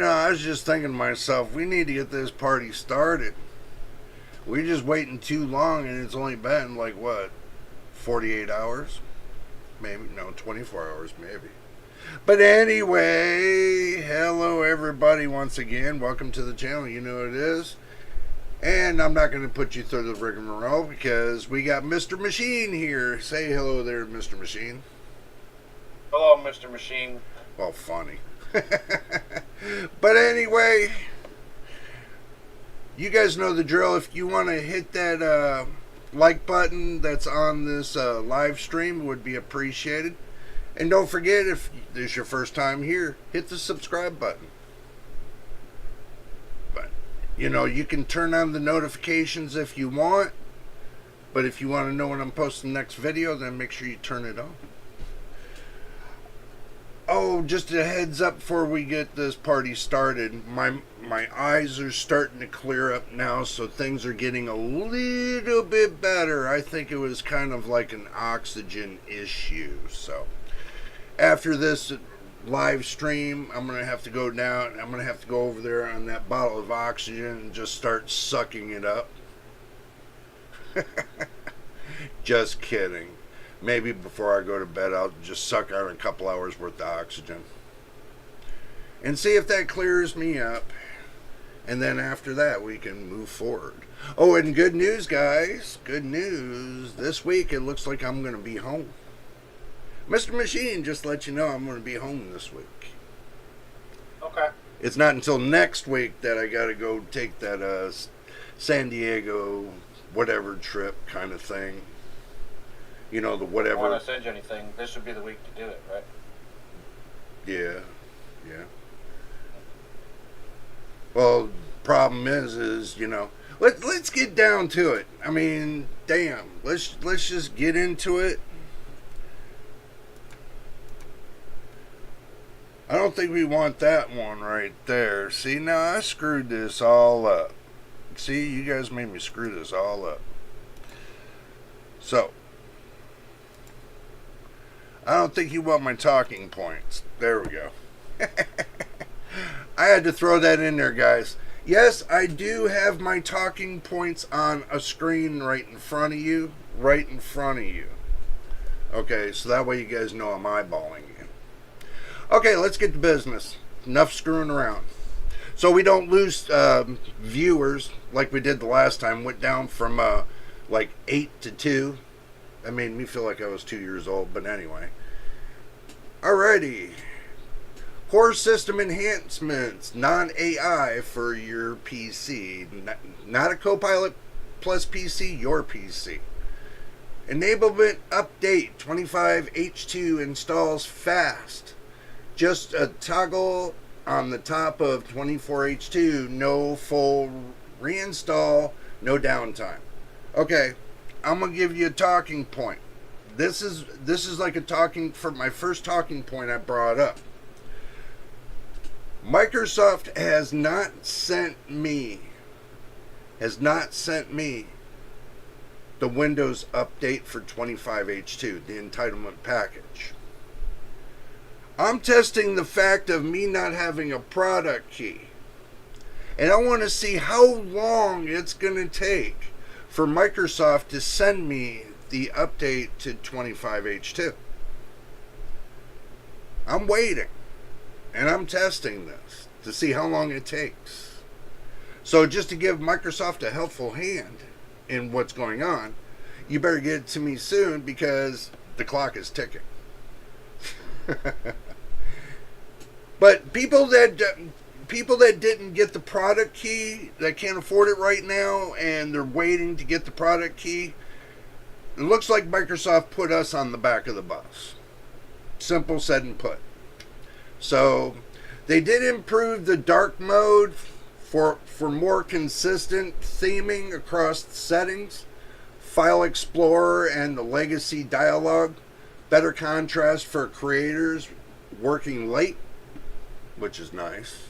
I was just thinking to myself, we need to get this party started. We're just waiting too long, and it's only been like what, 48 hours? Maybe, no, 24 hours, maybe. But anyway, hello everybody once again. Welcome to the channel. You know what it is. And I'm not going to put you through the rigmarole because we got Mr. Machine here. Say hello there, Mr. Machine. Hello, Mr. Machine. Well, funny. But anyway, you guys know the drill. If you want to hit that like button that's on this live stream, it would be appreciated. And don't forget, if this is your first time here, hit the subscribe button. But, you can turn on the notifications if you want. But if you want to know when I'm posting the next video, then make sure you turn it on. Oh, just a heads up before we get this party started. My eyes are starting to clear up now, so things are getting a little bit better. I think it was kind of like an oxygen issue. So after this live stream, I'm going to have to go down. I'm going to have to go over there on that bottle of oxygen and just start sucking it up. Just kidding. Maybe before I go to bed, I'll just suck out a couple hours worth of oxygen and see if that clears me up. And then after that, we can move forward. Oh, and good news, guys. Good news. This week, it looks like I'm going to be home. Mr. Machine, just to let you know, I'm going to be home this week. Okay. It's not until next week that I got to go take that San Diego whatever trip kind of thing. The whatever. I don't want to send you anything. This would be the week to do it, right? Yeah. Well, problem is let's get down to it. I mean, damn. Let's just get into it. I don't think we want that one right there. See, now I screwed this all up. See, you guys made me screw this all up. So, I don't think you want my talking points. There we go. I had to throw that in there, guys. Yes, I do have my talking points on a screen right in front of you. Right in front of you. Okay, so that way you guys know I'm eyeballing you. Okay, let's get to business. Enough screwing around. So we don't lose viewers like we did the last time. Went down from like 8 to 2. That made me feel like I was 2 years old, but anyway. Alrighty. Core system enhancements, non-AI for your PC. Not a Copilot plus PC, your PC. Enablement update 25H2 installs fast. Just a toggle on the top of 24H2. No full reinstall, no downtime. Okay. I'm gonna give you a talking point. This is like for my first talking point I brought up. Microsoft has not sent me the Windows update for 25H2, the entitlement package. I'm testing the fact of me not having a product key. And I want to see how long it's gonna take for Microsoft to send me the update to 25H2. I'm waiting. And I'm testing this to see how long it takes. So just to give Microsoft a helpful hand in what's going on, you better get it to me soon because the clock is ticking. But people that didn't get the product key, that can't afford it right now, and they're waiting to get the product key, it looks like Microsoft put us on the back of the bus. Simple said and put. So, they did improve the dark mode for more consistent theming across the settings, File Explorer and the legacy dialog, better contrast for creators working late, which is nice.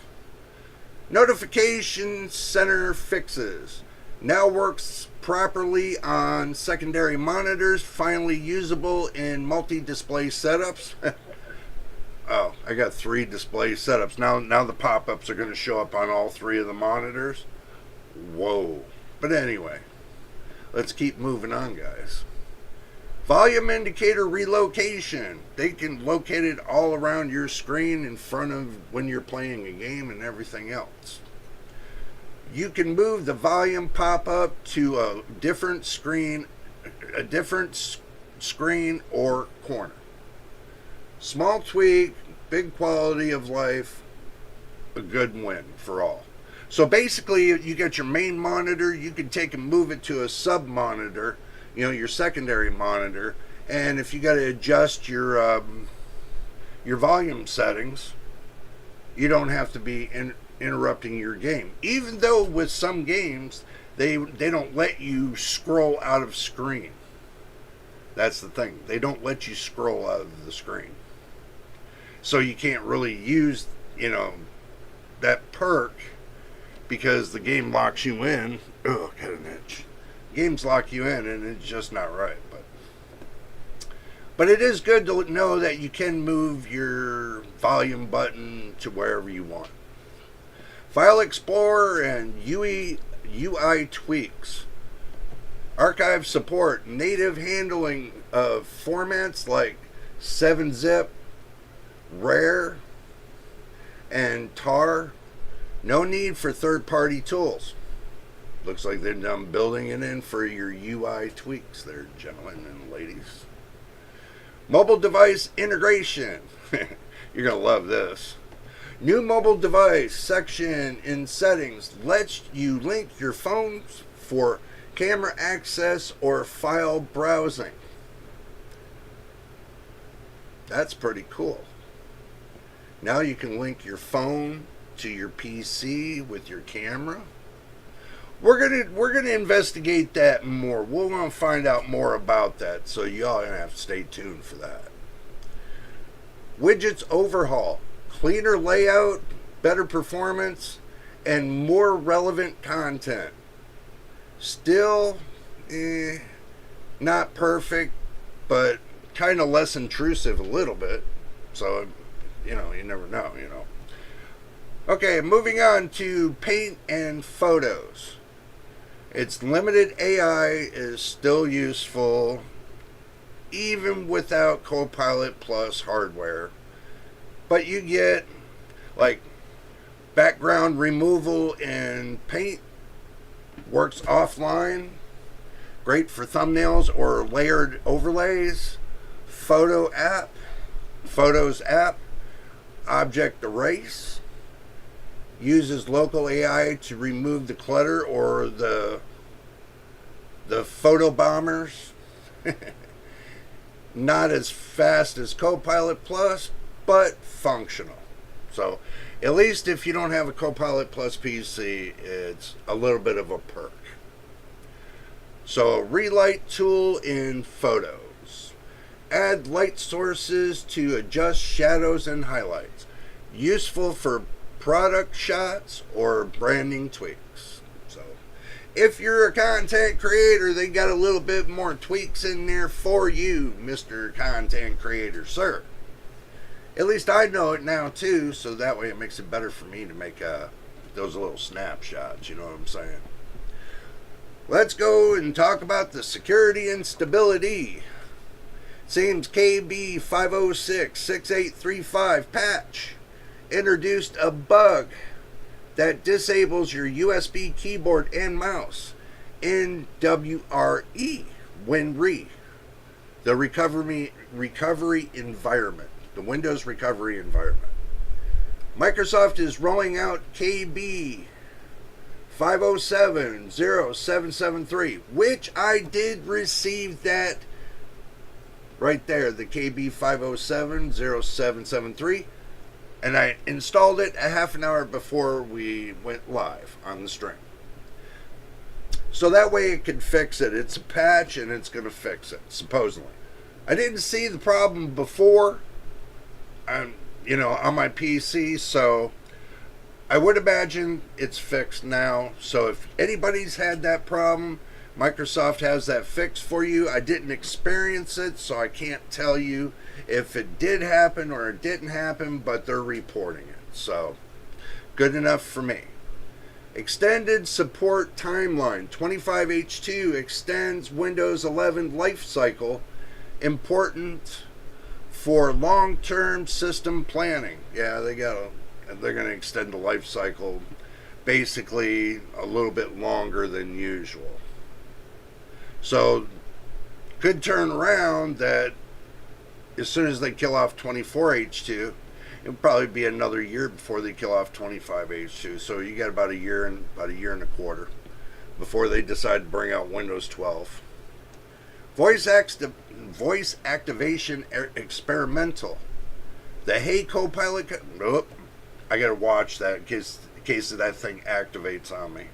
Notification center fixes. Now works properly on secondary monitors, finally usable in multi-display setups. Oh, I got 3 display setups. Now the pop-ups are going to show up on all 3 of the monitors. Whoa. But anyway, let's keep moving on, guys. Volume indicator relocation. They can locate it all around your screen in front of when you're playing a game and everything else. You can move the volume pop-up to a different screen or corner. Small tweak, big quality of life, a good win for all. So basically, you got your main monitor, you can take and move it to a sub monitor, your secondary monitor, and if you got to adjust your volume settings, you don't have to be interrupting your game. Even though with some games, they don't let you scroll out of screen. That's the thing. They don't let you scroll out of the screen. So you can't really use, that perk because the game locks you in. Oh, got an itch. Games lock you in and it's just not right. But it is good to know that you can move your volume button to wherever you want. File Explorer and UI tweaks. Archive support, native handling of formats like 7-zip, RAR, and TAR. No need for third-party tools. Looks like they're done building it in for your UI tweaks there, gentlemen and ladies. Mobile device integration. You're going to love this. New mobile device section in settings lets you link your phones for camera access or file browsing. That's pretty cool. Now you can link your phone to your PC with your camera. We're gonna investigate that more. We're gonna find out more about that, so y'all gonna have to stay tuned for that. Widgets overhaul, cleaner layout, better performance, and more relevant content. Still, not perfect, but kind of less intrusive a little bit. So, you never know, Okay, moving on to Paint and Photos. Its limited AI is still useful, even without Copilot Plus hardware. But you get, like, background removal in Paint. Works offline. Great for thumbnails or layered overlays. Photos app. Object erase. Uses local AI to remove the clutter or the photo bombers. Not as fast as Copilot Plus, but functional. So, at least if you don't have a Copilot Plus PC, it's a little bit of a perk. So, relight tool in Photos. Add light sources to adjust shadows and highlights. Useful for product shots or branding tweaks. So, if you're a content creator, they got a little bit more tweaks in there for you, Mr. Content Creator, sir. At least I know it now too, so that way it makes it better for me to make those little snapshots, you know what I'm saying? Let's go and talk about the security and stability. Seems KB 506-6835 patch introduced a bug that disables your USB keyboard and mouse in WinRE, the recovery environment. The Windows recovery environment. Microsoft is rolling out KB 507-0773, which I did receive that right there, the KB 507-0773, and I installed it a half an hour before we went live on the stream. So that way it can fix it. It's a patch and it's going to fix it, supposedly. I didn't see the problem before. On my PC, so I would imagine it's fixed now. So if anybody's had that problem, Microsoft has that fixed for you. I didn't experience it, so I can't tell you if it did happen or it didn't happen, but they're reporting it. So, good enough for me. Extended support timeline. 25H2 extends Windows 11 life cycle. Important for long-term system planning. Yeah, they're going to extend the life cycle basically a little bit longer than usual. So, could turn around that as soon as they kill off 24H2, it'll probably be another year before they kill off 25H2. So you got about a year and a quarter before they decide to bring out Windows 12. Voice activation experimental. The Hey Copilot. Nope. I gotta watch that in case that thing activates on me.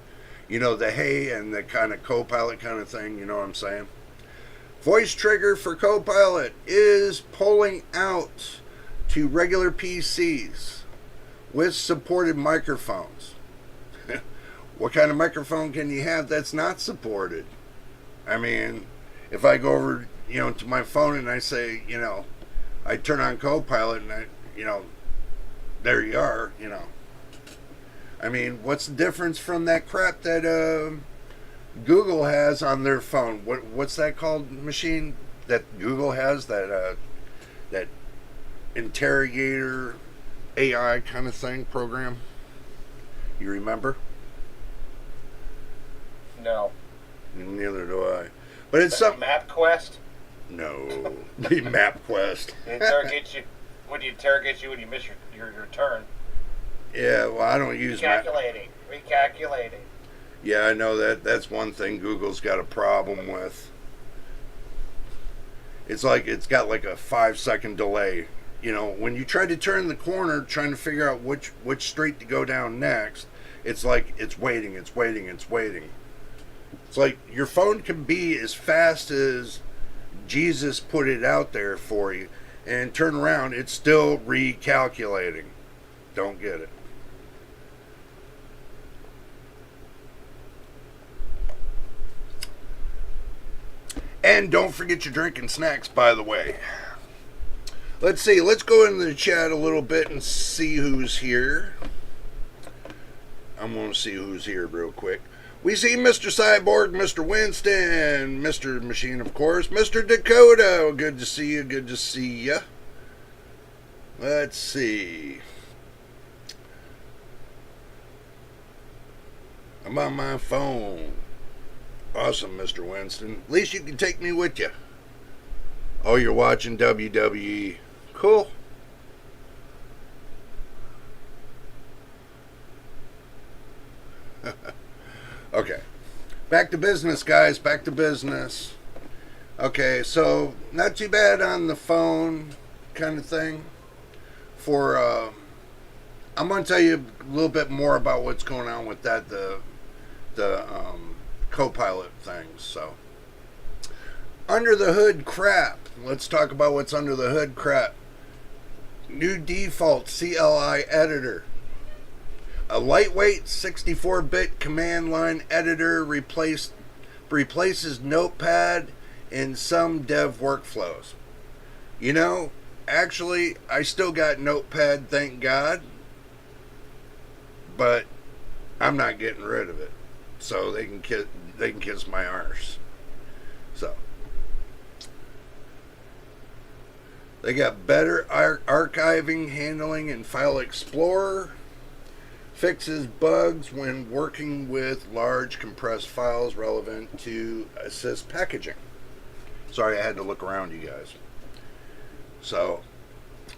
You know, the Hey and the kind of Copilot kind of thing. You know what I'm saying? Voice trigger for Copilot is pulling out to regular PCs with supported microphones. What kind of microphone can you have that's not supported? I mean, if I go over, to my phone and I say, I turn on Copilot and there you are, I mean, what's the difference from that crap that Google has on their phone? What's that called machine that Google has, that interrogator AI kind of thing program? You remember? No. Neither do I. But it's some MapQuest. No, the MapQuest. Would you interrogate you when you miss your turn? Yeah, well, I don't use Recalculating. Yeah, I know that. That's one thing Google's got a problem with. It's like it's got like a 5-second delay. When you try to turn the corner, trying to figure out which street to go down next, it's like it's waiting. It's like your phone can be as fast as Jesus put it out there for you, and turn around, it's still recalculating. Don't get it. And don't forget your drink and snacks, by the way. Let's see. Let's go into the chat a little bit and see who's here. I'm going to see who's here real quick. We see Mr. Cyborg, Mr. Winston, Mr. Machine, of course, Mr. Dakota. Good to see you. Good to see you. Let's see. I'm on my phone. Awesome, Mr. Winston. At least you can take me with you. Oh, you're watching WWE. Cool. Okay. Back to business, guys. Back to business. Okay, so not too bad on the phone kind of thing. I'm going to tell you a little bit more about what's going on with that, the Copilot things. So, under the hood crap. Let's talk about what's under the hood crap. New default CLI editor. A lightweight 64-bit command line editor replaces Notepad in some dev workflows. Actually, I still got Notepad, thank God. But I'm not getting rid of it. So they can kiss my arse. So they got better archiving, handling, and File Explorer. Fixes bugs when working with large compressed files relevant to assist packaging. Sorry, I had to look around, you guys. So,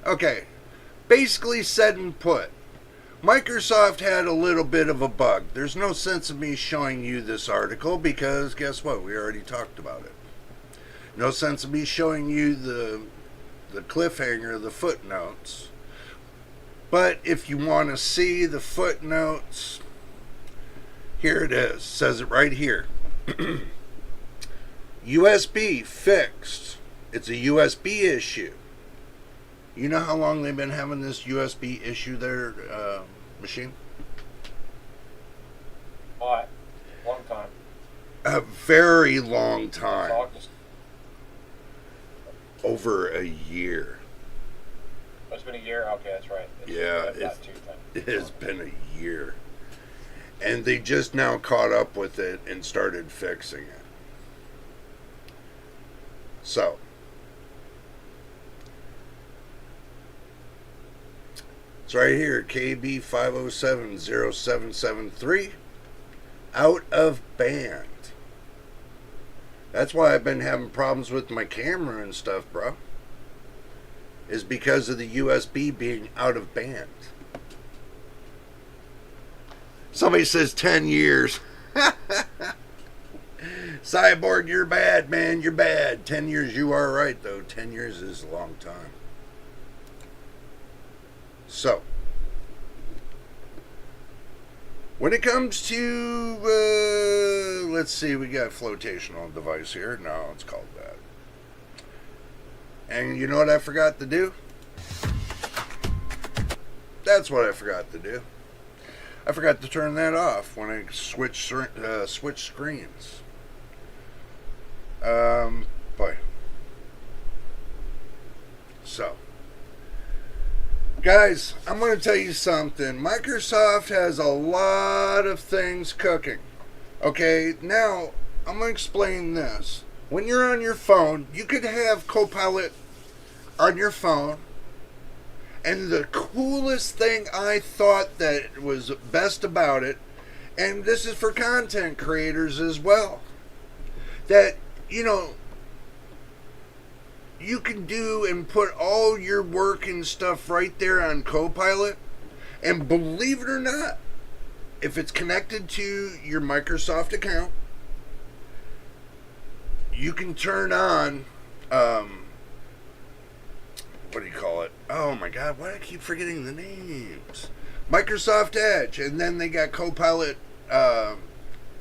okay. Basically said and put. Microsoft had a little bit of a bug. There's no sense of me showing you this article because guess what? We already talked about it. No sense of me showing you the cliffhanger, the footnotes. But if you want to see the footnotes, here it is. It says it right here. USB fixed. It's a USB issue. You know how long they've been having this USB issue there, Machine? What? Long time. A very long It's time. August. Over a year. Oh, it's been a year? Okay, that's right. Yeah, not too then. it has been a year. And they just now caught up with it and started fixing it. So, it's right here, KB 5070773, out of band. That's why I've been having problems with my camera and stuff, bro. Is because of the USB being out of band. Somebody says 10 years. Cyborg, you're bad, man. You're bad. 10 years, you are right, though. 10 years is a long time. So, when it comes to, let's see, we got flotational device here. No, it's called that. And you know what I forgot to do? That's what I forgot to do. I forgot to turn that off when I switch screens. Boy. So, guys, I'm going to tell you something. Microsoft has a lot of things cooking. Okay, now I'm going to explain this. When you're on your phone, you could have Copilot on your phone. And the coolest thing I thought that was best about it, and this is for content creators as well, that, you know, you can do and put all your work and stuff right there on Copilot. And believe it or not, if it's connected to your Microsoft account, you can turn on, what do you call it? Oh my God, why do I keep forgetting the names? Microsoft Edge, and then they got Copilot,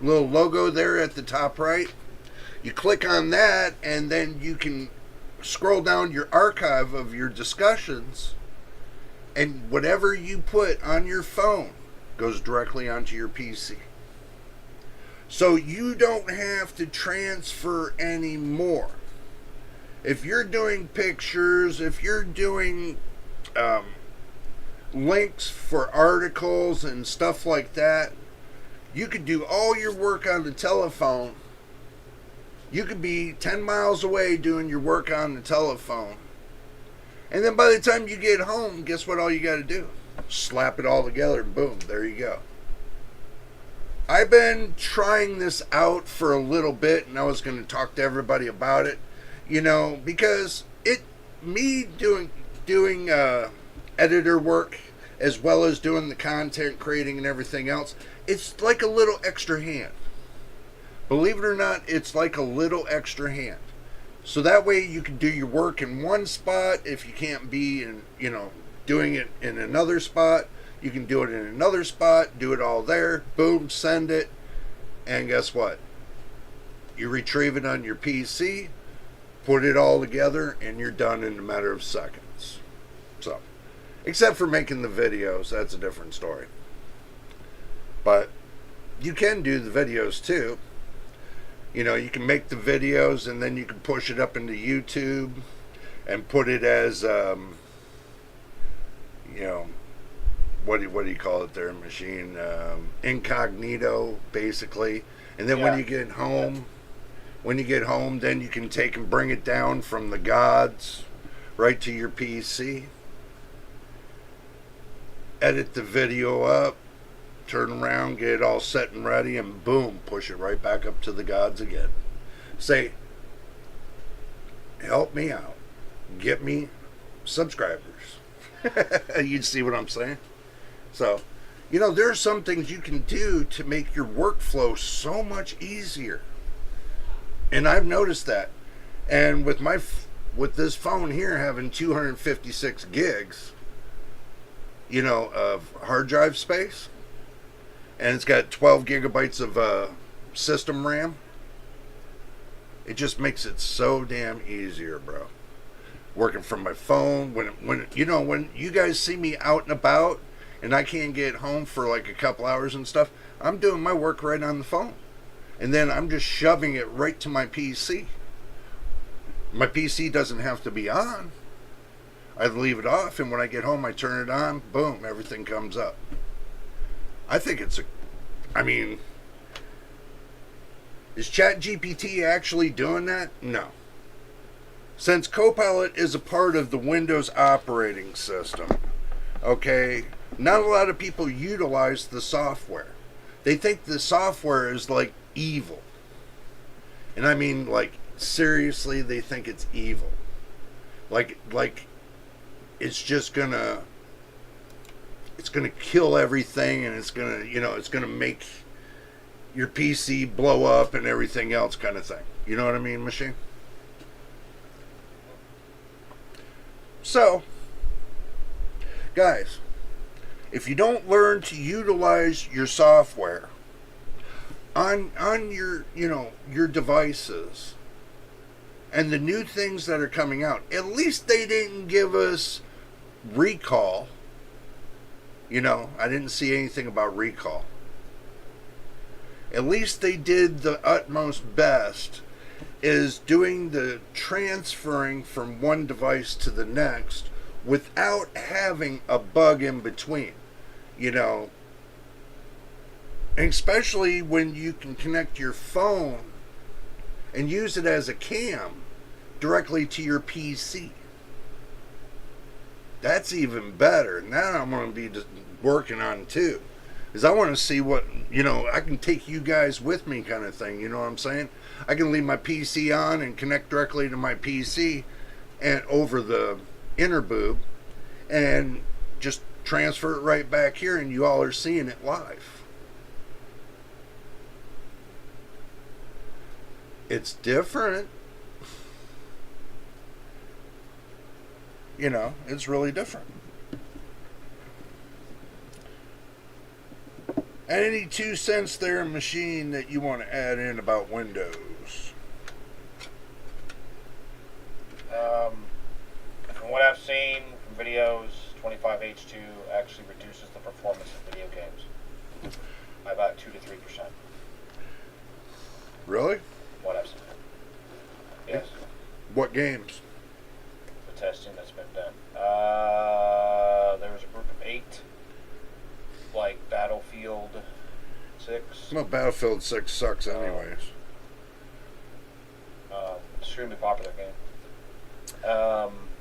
little logo there at the top right. You click on that, and then you can scroll down your archive of your discussions, and whatever you put on your phone goes directly onto your PC. So you don't have to transfer anymore. If you're doing pictures, if you're doing links for articles and stuff like that, you could do all your work on the telephone. You could be 10 miles away doing your work on the telephone. And then by the time you get home, guess what all you got to do? Slap it all together and boom, there you go. I've been trying this out for a little bit, and I was going to talk to everybody about it. You know, because me doing editor work as well as doing the content creating and everything else, it's like a little extra hand. Believe it or not, it's like a little extra hand. So that way you can do your work in one spot. If you can't be in, you know, doing it in another spot, you can do it in another spot, do it all there, boom, send it, and guess what? You retrieve it on your PC, put it all together, and you're done in a matter of seconds. So, except for making the videos, that's a different story. But you can do the videos too. You know, you can make the videos and then you can push it up into YouTube and put it as, you know, what do you call it there, machine? Incognito, basically. And then when you get home, then you can take and bring it down from the gods right to your PC. Edit the video up, turn around, get it all set and ready, and boom, push it right back up to the gods again. Say, help me out. Get me subscribers. You see what I'm saying? So, you know, there are some things you can do to make your workflow so much easier. And I've noticed that. And with this phone here having 256 gigs, you know, of hard drive space, and it's got 12 gigabytes of system RAM, it just makes it so damn easier, bro. Working from my phone, when you guys see me out and about and I can't get home for like a couple hours and stuff, I'm doing my work right on the phone. and then I'm just shoving it right to my PC. My PC doesn't have to be on. I leave it off, and when I get home, I turn it on. Boom, everything comes up. I think it's a... I mean, is ChatGPT actually doing that? No. Since Copilot is a part of the Windows operating system, okay, not a lot of people utilize the software. They think the software is like evil. And I mean, like, seriously, they think it's evil. Like it's just gonna kill everything, and it's gonna make your PC blow up and everything else, kind of thing. You know what I mean, Machine? So, guys, if you don't learn to utilize your software on your your devices and the new things that are coming out, at least they didn't give us recall. I didn't see anything about recall. At least they did the utmost best is doing the transferring from one device to the next without having a bug in between. And especially when you can connect your phone and use it as a cam directly to your PC. That's even better. Now I'm going to be working on too. Because I want to see what, I can take you guys with me, kind of thing. You know what I'm saying? I can leave my PC on and connect directly to my PC and over the inner boob and just transfer it right back here, and you all are seeing it live. It's different. It's really different. Any 2 cents there, Machine, that you want to add in about Windows? From what I've seen from videos, 25H2 actually reduces the performance of video games by about 2 to 3%. Really? What I've seen. Yes. What games? The testing that's been done. There was a group of 8, like Battlefield 6. Well, Battlefield 6 sucks anyways. Extremely popular game.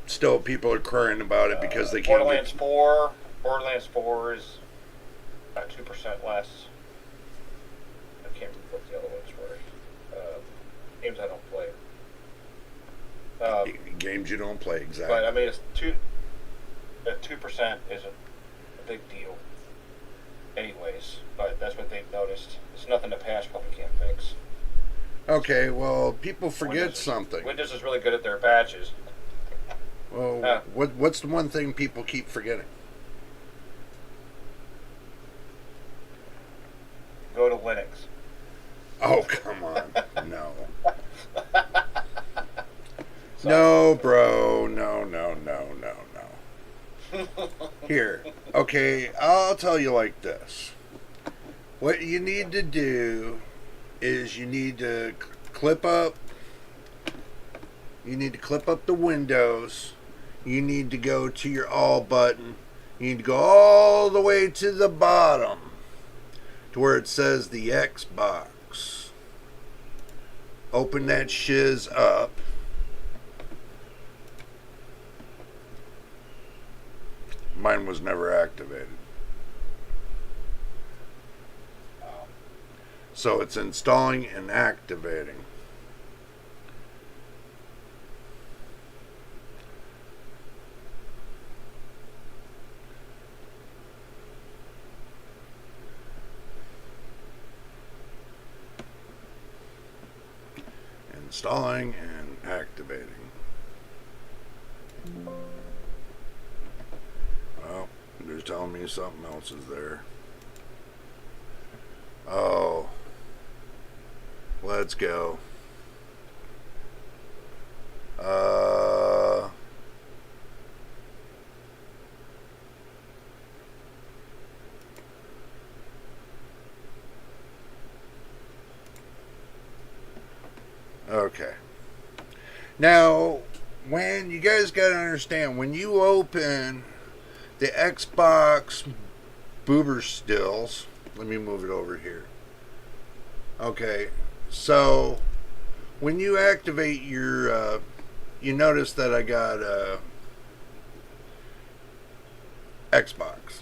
Still, people are crying about it because they can't. Borderlands 4. Borderlands 4 is about 2% less. I can't remember what the other ones were. Games I don't play. Games you don't play, exactly. But I mean, it's 2% isn't a big deal, anyways. But that's what they've noticed. It's nothing the patch probably can't fix. Okay, well, people forget something. Windows is really good at their patches. Well, what's the one thing people keep forgetting? Go to Linux. Oh, come on. No. No, bro. No. Here. Okay, I'll tell you like this. What you need to do is you need to clip up. You need to clip up the windows. You need to go to your all button. You need to go all the way to the bottom to where it says the Xbox. Open that shiz up. Mine was never activated. So it's installing and activating. Installing and activating. Well, they're telling me something else is there. Oh. Let's go. Okay. Now, when you guys got to understand, when you open the Xbox boober stills, let me move it over here. Okay, so when you activate your, you notice that I got Xbox.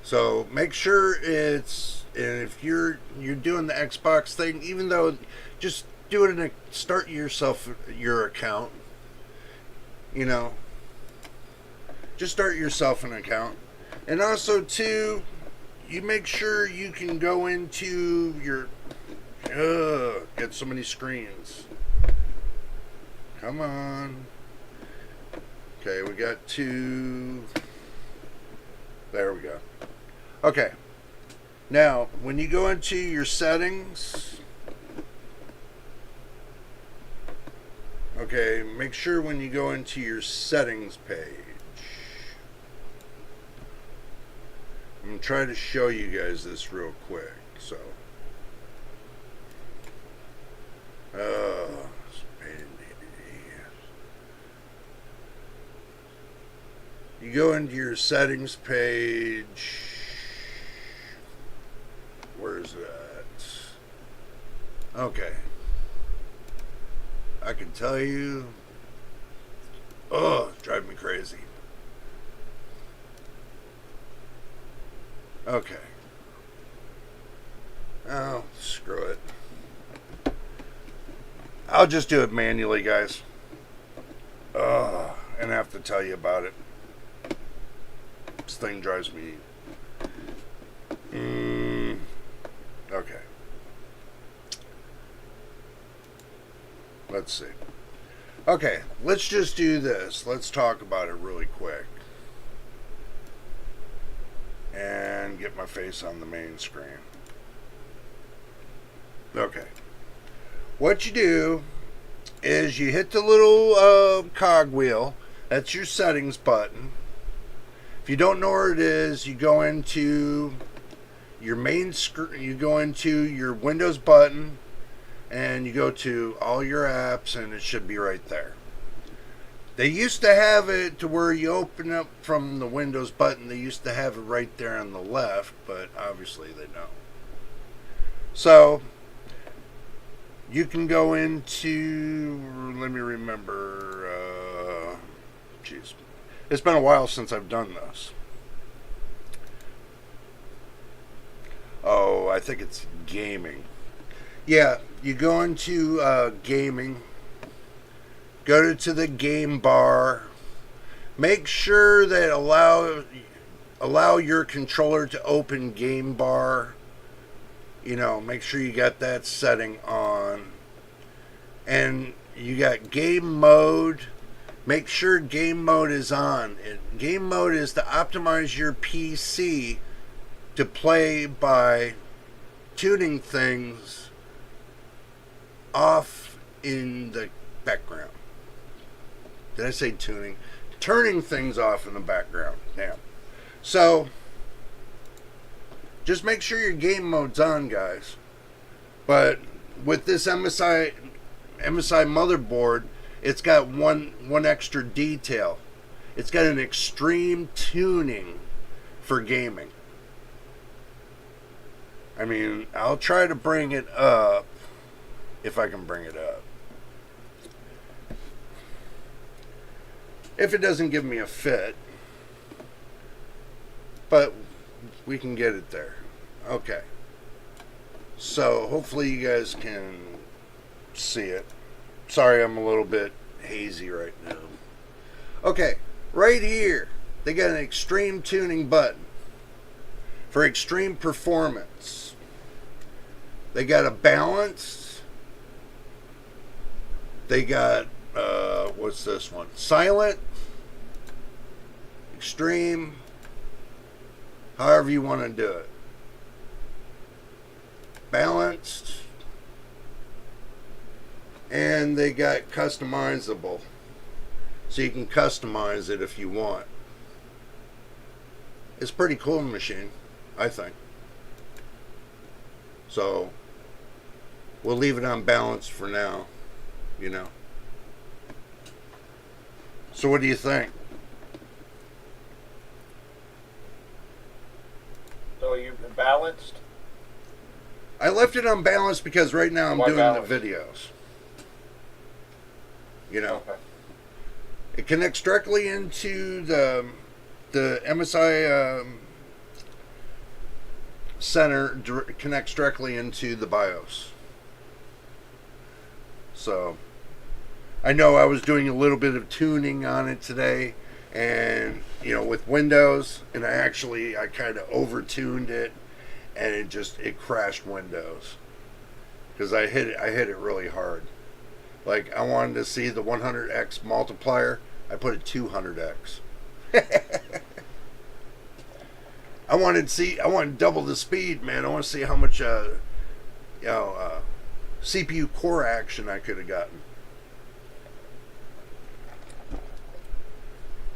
So make sure it's, and if you're doing the Xbox thing, even though, just do it in a, start yourself your account. You know, just start yourself an account, and also too, you make sure you can go into your. Get so many screens. Come on. Okay, we got two. There we go. Okay. Now, when you go into your settings, okay, make sure when you go into your settings page, I'm going to try to show you guys this real quick. So, you go into your settings page. Where's that? Okay. I can tell you. Oh, it's driving me crazy. Okay. Oh, screw it. I'll just do it manually, guys. And I have to tell you about it. This thing drives me. Okay. Let's see. Okay, let's just do this. Let's talk about it really quick. And get my face on the main screen. Okay. What you do is you hit the little cogwheel. That's your settings button. If you don't know where it is, you go into your main screen. You go into your Windows button, and you go to all your apps, and it should be right there. They used to have it to where you open up from the Windows button. They used to have it right there on the left, but obviously they don't. So you can go into, let me remember, geez, it's been a while since I've done this. Oh, I think it's gaming. Yeah, you go into gaming, go to the game bar, make sure that allow your controller to open game bar. You know, make sure you got that setting on. And you got game mode. Make sure game mode is on. Game mode is to optimize your PC to play by tuning things off in the background. Did I say tuning? Turning things off in the background. Now, so just make sure your game mode's on, guys. But with this MSI motherboard, it's got one extra detail. It's got an extreme tuning for gaming. I mean, I'll try to bring it up if I can bring it up. If it doesn't give me a fit. But we can get it there. Okay. So hopefully you guys can see it. Sorry, I'm a little bit hazy right now. Okay, right here, they got an extreme tuning button for extreme performance. They got a balanced. They got, what's this one? Silent, extreme, however you want to do it. Balanced. And they got customizable. So you can customize it if you want. It's a pretty cool machine, I think. So, we'll leave it on balance for now, you know. So what do you think? So you balanced? I left it on balance because right now I'm Why doing balance? the videos. You know, Okay. it connects directly into the MSI center. Connects directly into the BIOS. So I know I was doing a little bit of tuning on it today, and you know, with Windows, and I kind of over tuned it, and it crashed Windows because I hit it really hard. Like, I wanted to see the 100x multiplier. I put it 200x. I wanted double the speed, man. I want to see how much CPU core action I could have gotten.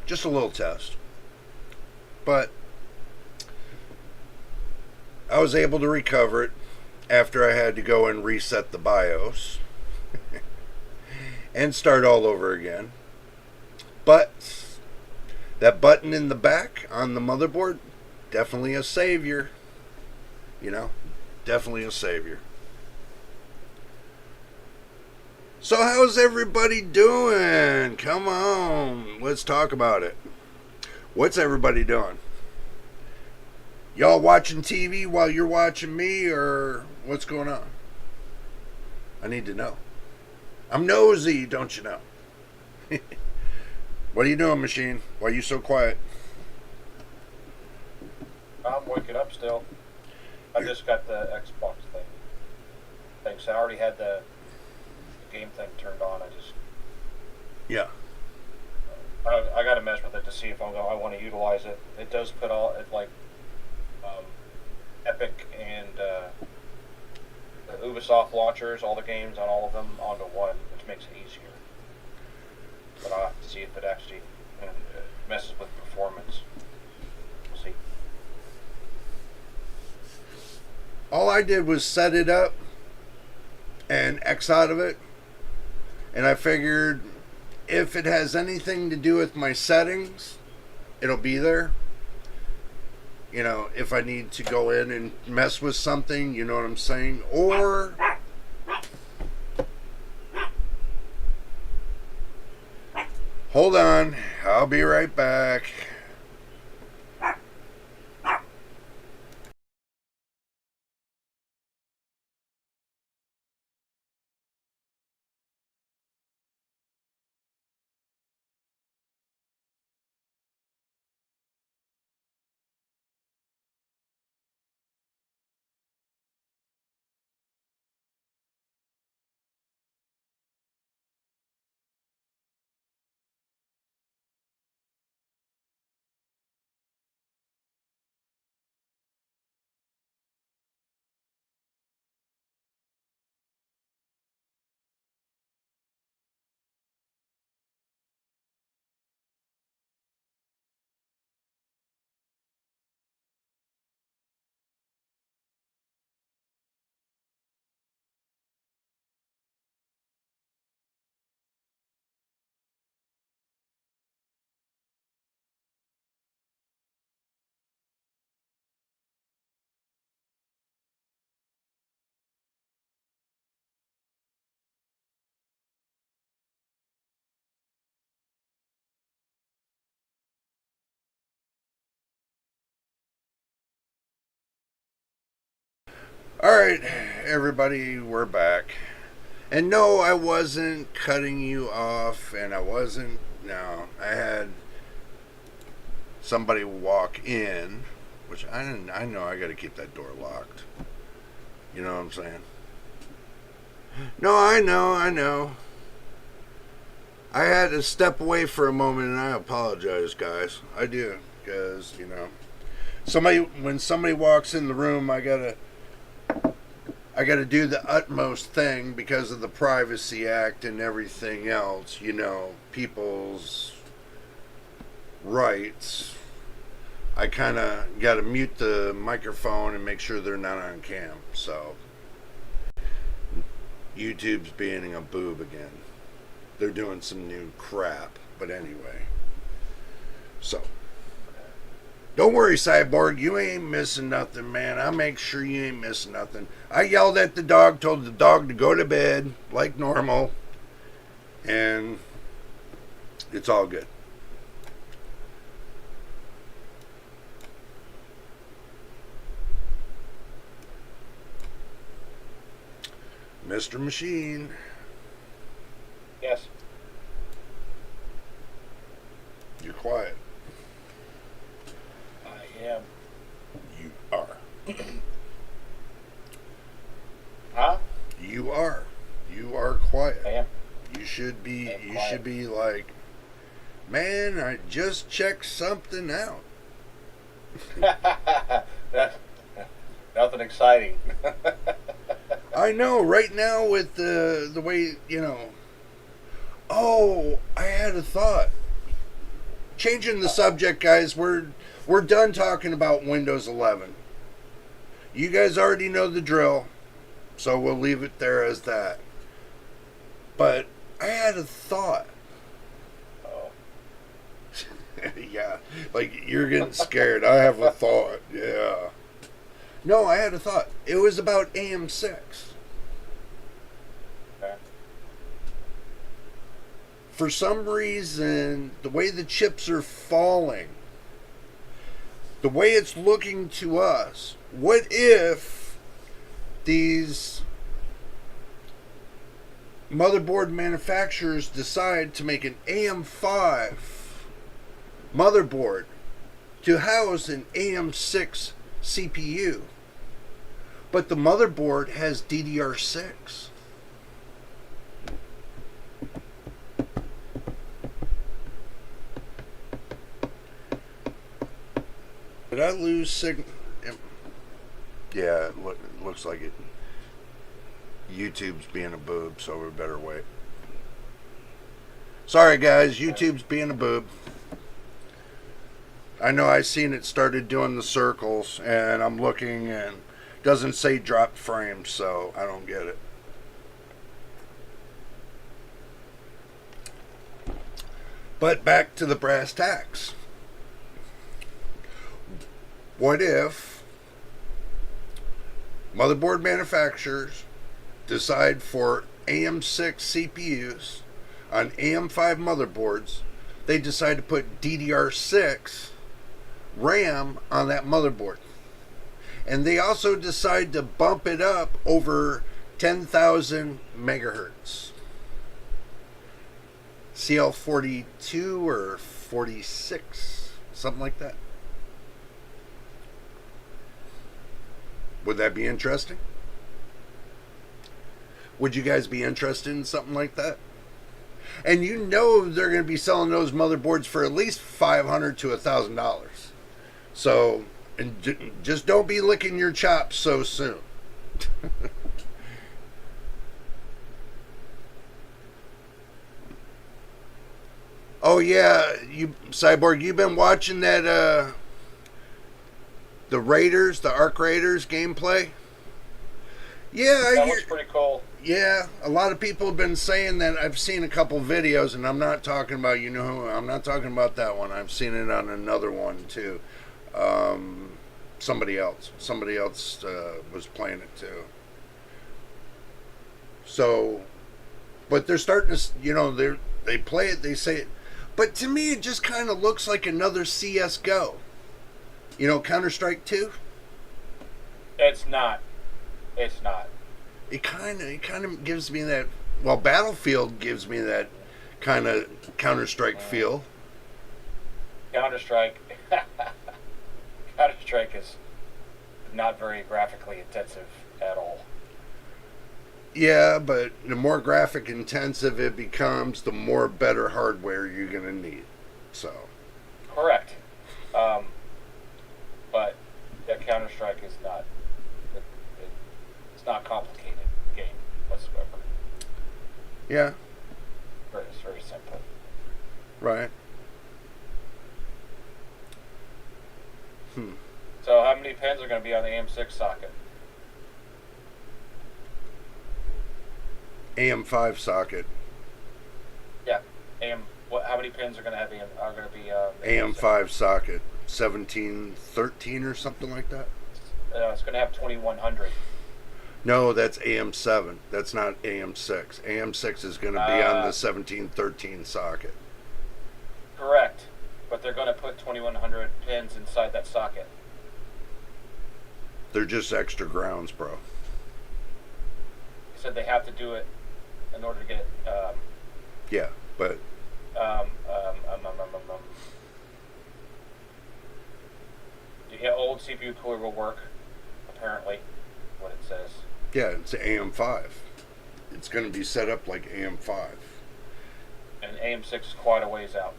Just a little test. But I was able to recover it after I had to go and reset the BIOS and start all over again. But that button in the back on the motherboard, definitely a savior. You know, definitely a savior. So how's everybody doing? Come on, let's talk about it. What's everybody doing? Y'all watching TV while you're watching me, or what's going on? I need to know. I'm nosy, don't you know? What are you doing, machine? Why are you so quiet? I'm waking up still. I just got the Xbox thing. So I already had the game thing turned on. Yeah. I got to mess with it to see if I want to utilize it. It does put all it like Epic and the Ubisoft launchers, all the games on all of them onto one, which makes it easier. But I'll have to see if it actually messes with performance. We'll see. All I did was set it up and X out of it. And I figured if it has anything to do with my settings, it'll be there. You know, if I need to go in and mess with something, you know what I'm saying? Or hold on, I'll be right back. Alright, everybody, we're back. And no, I wasn't cutting you off, and I wasn't. No, I had somebody walk in, which I didn't. I know I got to keep that door locked. You know what I'm saying? No, I know. I had to step away for a moment, and I apologize, guys. I do, because when somebody walks in the room, I gotta do the utmost thing because of the Privacy Act and everything else, people's rights. I kind of got to mute the microphone and make sure they're not on cam. So YouTube's being a boob again. They're doing some new crap. But anyway. So. Don't worry, Cyborg. You ain't missing nothing, man. I'll make sure you ain't missing nothing. I yelled at the dog, told the dog to go to bed like normal. And it's all good. Mr. Machine. Yes. You're quiet. I am. You are. Huh? You are. You are quiet. I am. You should be. I'm You quiet. should be like, man, I just checked something out. That, nothing exciting. I know. Right now, with the way Oh, I had a thought. Changing the subject, guys. We're done talking about Windows 11. You guys already know the drill, so we'll leave it there as that. But I had a thought. Oh. Yeah, like you're getting scared. I have a thought. Yeah. No, I had a thought. It was about AM6. Okay. For some reason, the way the chips are falling, the way it's looking to us, what if these motherboard manufacturers decide to make an AM5 motherboard to house an AM6 CPU, but the motherboard has DDR6? Did I lose signal? Yeah, it looks like it. YouTube's being a boob, so we better wait. Sorry, guys. YouTube's being a boob. I know I seen it started doing the circles, and I'm looking, and it doesn't say dropped frames, so I don't get it. But back to the brass tacks. What if motherboard manufacturers decide for AM6 CPUs on AM5 motherboards, they decide to put DDR6 RAM on that motherboard, and they also decide to bump it up over 10,000 megahertz, CL42 or 46, something like that? Would that be interesting? Would you guys be interested in something like that? And you know they're going to be selling those motherboards for at least $500 to $1,000. So, and just don't be licking your chops so soon. Oh yeah, you Cyborg, you've been watching that the Raiders, the Arc Raiders gameplay? Yeah, That looks pretty cool. yeah, a lot of people have been saying that. I've seen a couple videos, and I'm not talking about, I'm not talking about that one. I've seen it on another one too. Somebody else was playing it too. So, but they're starting to, they play it, they say it, but to me it just kind of looks like another CS:GO. Counter-Strike 2. It's not. It's not. It kind of gives me that. Well, Battlefield gives me that kind of Counter-Strike feel. Counter-Strike. Counter-Strike is not very graphically intensive at all. Yeah, but the more graphic intensive it becomes, the more better hardware you're gonna need. So. Correct. But that Counter-Strike is not. It's not complicated game whatsoever. Yeah. It's very simple. Right. So how many pins are going to be on the AM6 socket? AM5 socket. Yeah. AM. What? How many pins are going to have are going to be AM5 socket. 1713 or something like that. It's going to have 2100. No, that's AM7. That's not AM6. AM6 is going to be on the 1713 socket. Correct. But they're going to put 2100 pins inside that socket. They're just extra grounds, bro. He said they have to do it in order to get. Yeah, but. Yeah, old CPU cooler will work. Apparently, what it says. Yeah, it's AM5. It's going to be set up like AM5. And AM6 is quite a ways out.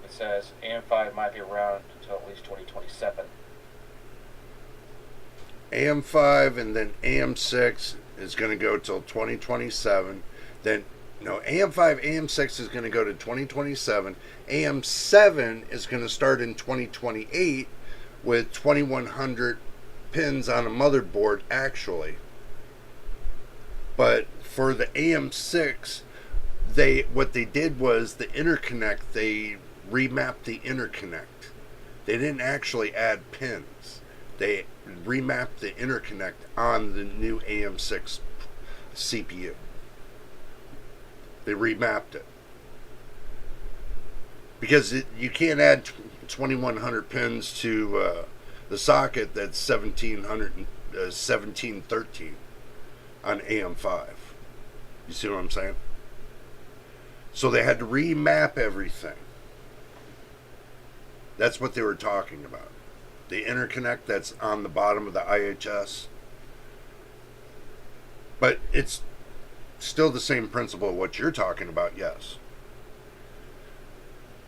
It says AM5 might be around until at least 2027. AM5 and then AM6 is going to go till 2027. Then, no, AM5, AM6 is going to go to 2027. AM7 is going to start in 2028 with 2100 pins on a motherboard, actually. But for the AM6, what they did was the interconnect, they remapped the interconnect. They didn't actually add pins. They remapped the interconnect on the new AM6 CPU. They remapped it. Because you can't add 2100 pins to the socket that's 1713 on AM5. You see what I'm saying? So they had to remap everything. That's what they were talking about. The interconnect that's on the bottom of the IHS. But it's still the same principle of what you're talking about, yes.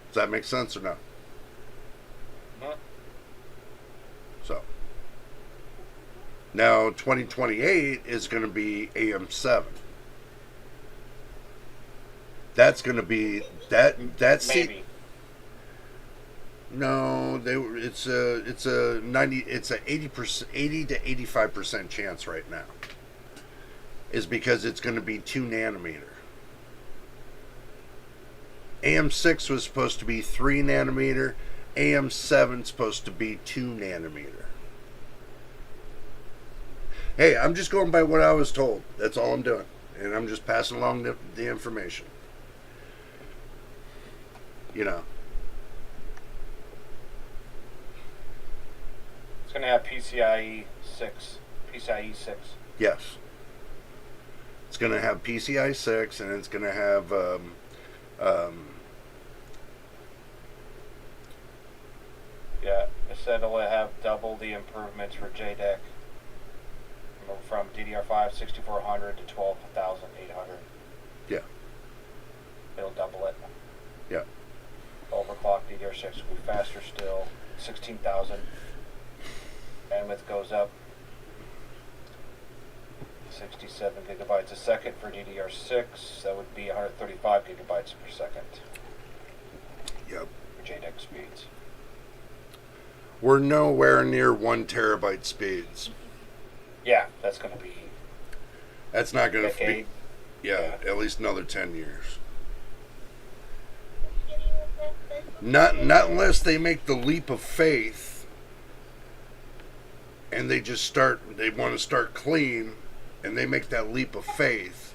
Does that make sense or no? Mm-hmm. So. Now, 2028 is going to be AM7. That's going to be that's maybe. No, it's a 80 to 85% chance right now. Is because it's going to be 2 nanometer. AM6 was supposed to be 3 nanometer. AM7 is supposed to be 2 nanometer. Hey, I'm just going by what I was told. That's all I'm doing. And I'm just passing along the information. You know. It's going to have PCIe 6. PCIe 6. Yes. It's going to have PCI 6, and it's going to have yeah, it said it'll have double the improvements for JDEC from DDR5 6400 to 12,800. Yeah. It'll double it. Yeah. Overclock DDR6 will be faster still. 16,000. Bandwidth goes up. 67 gigabytes a second for DDR6. That would be 135 gigabytes per second. Yep. For JDEC speeds. We're nowhere near 1 terabyte speeds. Yeah, that's going to be. That's not going to decade. be. Yeah, at least another 10 years. Not unless they make the leap of faith and they want to start clean, and they make that leap of faith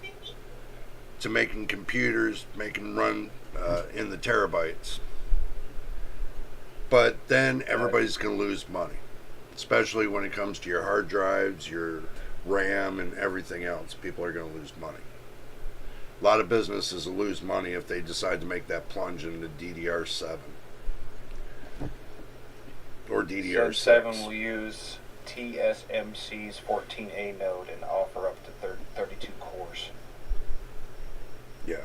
to making computers, making run in the terabytes. But then everybody's going to lose money, especially when it comes to your hard drives, your RAM, and everything else. People are going to lose money. A lot of businesses will lose money if they decide to make that plunge into DDR7 or DDR6. 7 will use TSMC's 14A node and offer up to 32 cores. Yeah.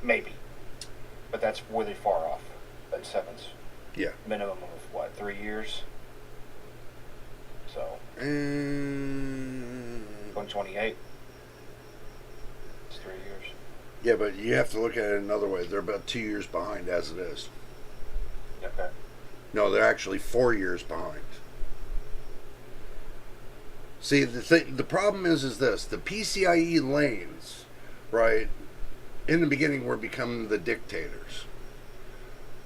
Maybe. But that's really far off than 7's. Yeah. Minimum of what, 3 years? So. 2028. It's 3 years. Yeah, but you have to look at it another way. They're about 2 years behind as it is. Okay. No, they're actually 4 years behind. See, the problem is this: the PCIe lanes, right? In the beginning, were becoming the dictators,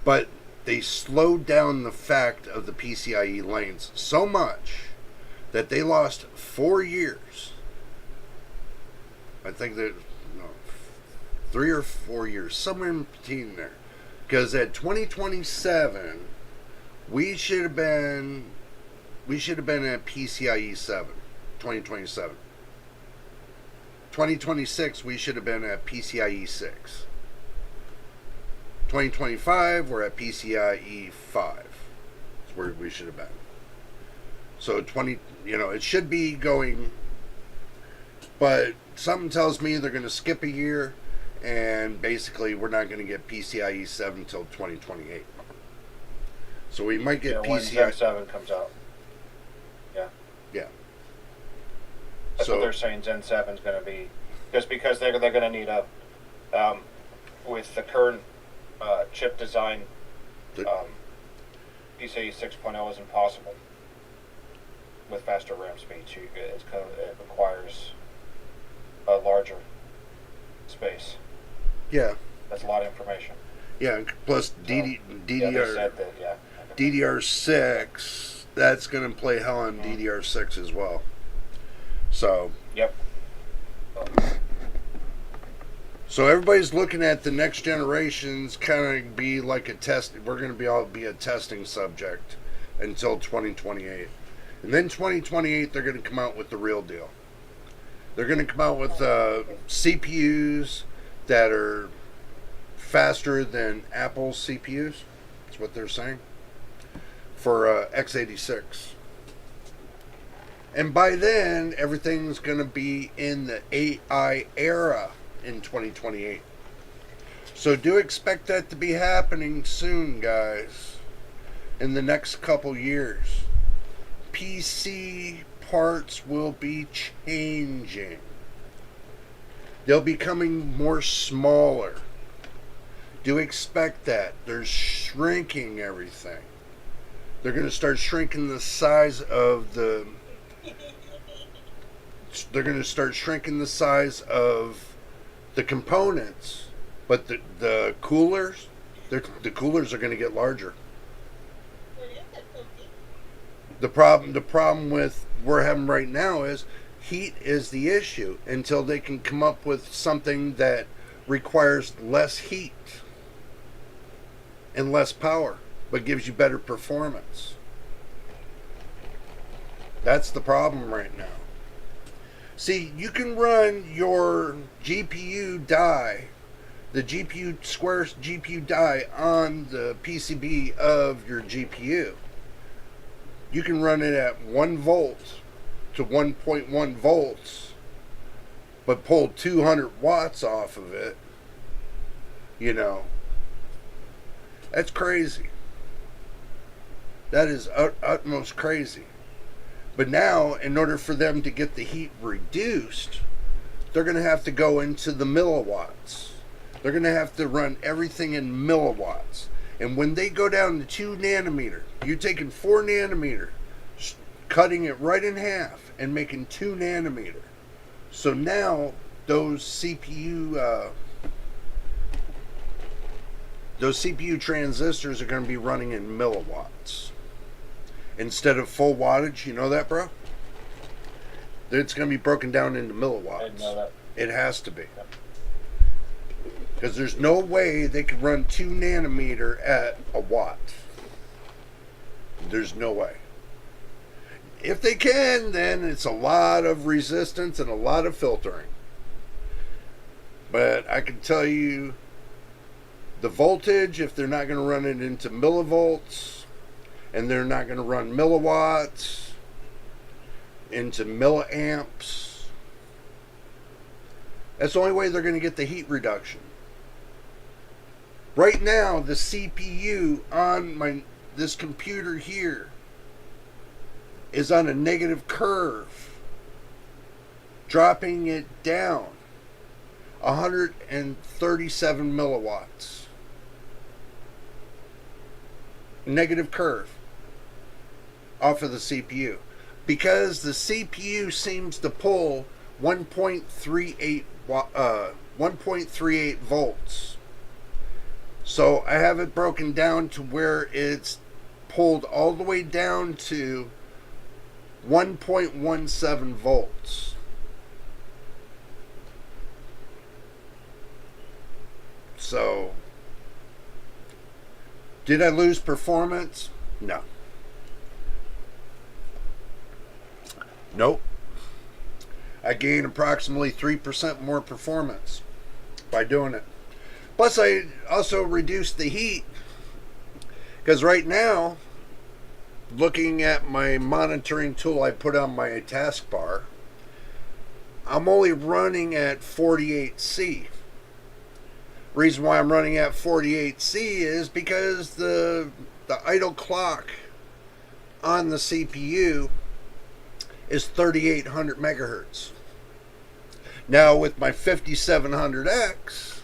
but they slowed down the fact of the PCIe lanes so much that they lost 4 years. I think that, no, 3 or 4 years, somewhere in between there, because at 2027, we should have been at PCIe 7. 2027. 2026, we should have been at PCIe 6. 2025, we're at PCIe 5. That's where we should have been. So it should be going, but something tells me they're going to skip a year, and basically we're not going to get PCIe 7 until 2028. So we might get when Zen 7 comes out. Yeah. Yeah. That's what they're saying. Zen 7 is going to be, just because they're going to need a, with the current chip design, PCIe 6.0 is impossible with faster RAM speeds. It requires a larger space. Yeah. That's a lot of information. Yeah, plus DDR6, that's going to play hell on DDR6 as well. So. Yep. So everybody's looking at the next generations kind of be like a test. We're going to be a testing subject until 2028. And then 2028, they're going to come out with the real deal. They're going to come out with CPUs that are faster than Apple's CPUs. That's what they're saying. For x86. And by then, everything's going to be in the AI era in 2028. So do expect that to be happening soon, guys. In the next couple years. PC parts will be changing. They'll be becoming more smaller. Do expect that. They're shrinking everything. They're going to start shrinking the size of the... They're going to start shrinking the size of the components. But the coolers, the coolers are going to get larger. The problem with we're having right now is heat is the issue until they can come up with something that requires less heat and less power, but gives you better performance. That's the problem right now. See, you can run your GPU die, the square GPU die on the PCB of your GPU. You can run it at 1 volt to 1.1 volts, but pull 200 watts off of it. That's crazy. That is utmost crazy. But now, in order for them to get the heat reduced, they're going to have to go into the milliwatts. They're going to have to run everything in milliwatts. And when they go down to 2 nanometer, you're taking 4 nanometer, cutting it right in half, and making 2 nanometer. So now those CPU transistors are going to be running in milliwatts instead of full wattage. You know that, bro? It's going to be broken down into milliwatts. I didn't know that. It has to be. Because there's no way they could run 2 nanometer at a watt. There's no way. If they can, then it's a lot of resistance and a lot of filtering. But I can tell you the voltage, if they're not going to run it into millivolts, and they're not going to run milliwatts into milliamps, that's the only way they're going to get the heat reduction. Right now, the CPU on this computer here is on a negative curve, dropping it down 137 milliwatts. Negative curve off of the CPU. because the CPU seems to pull 1.38 volts. So I have it broken down to where it's pulled all the way down to 1.17 volts. So, did I lose performance? No. Nope. I gained approximately 3% more performance by doing it. Plus, I also reduced the heat, because right now, looking at my monitoring tool I put on my taskbar, I'm only running at 48C. Reason why I'm running at 48C is because the idle clock on the CPU is 3800 megahertz. Now with my 5700X,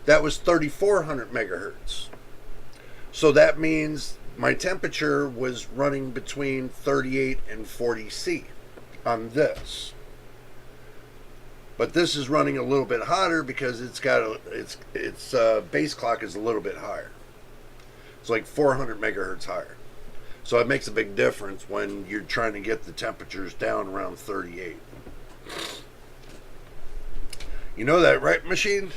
that was 3400 megahertz. So that means my temperature was running between 38 and 40C on this. But this is running a little bit hotter because it's got its base clock is a little bit higher. It's like 400 megahertz higher. So it makes a big difference when you're trying to get the temperatures down around 38. You know that, right, Machine?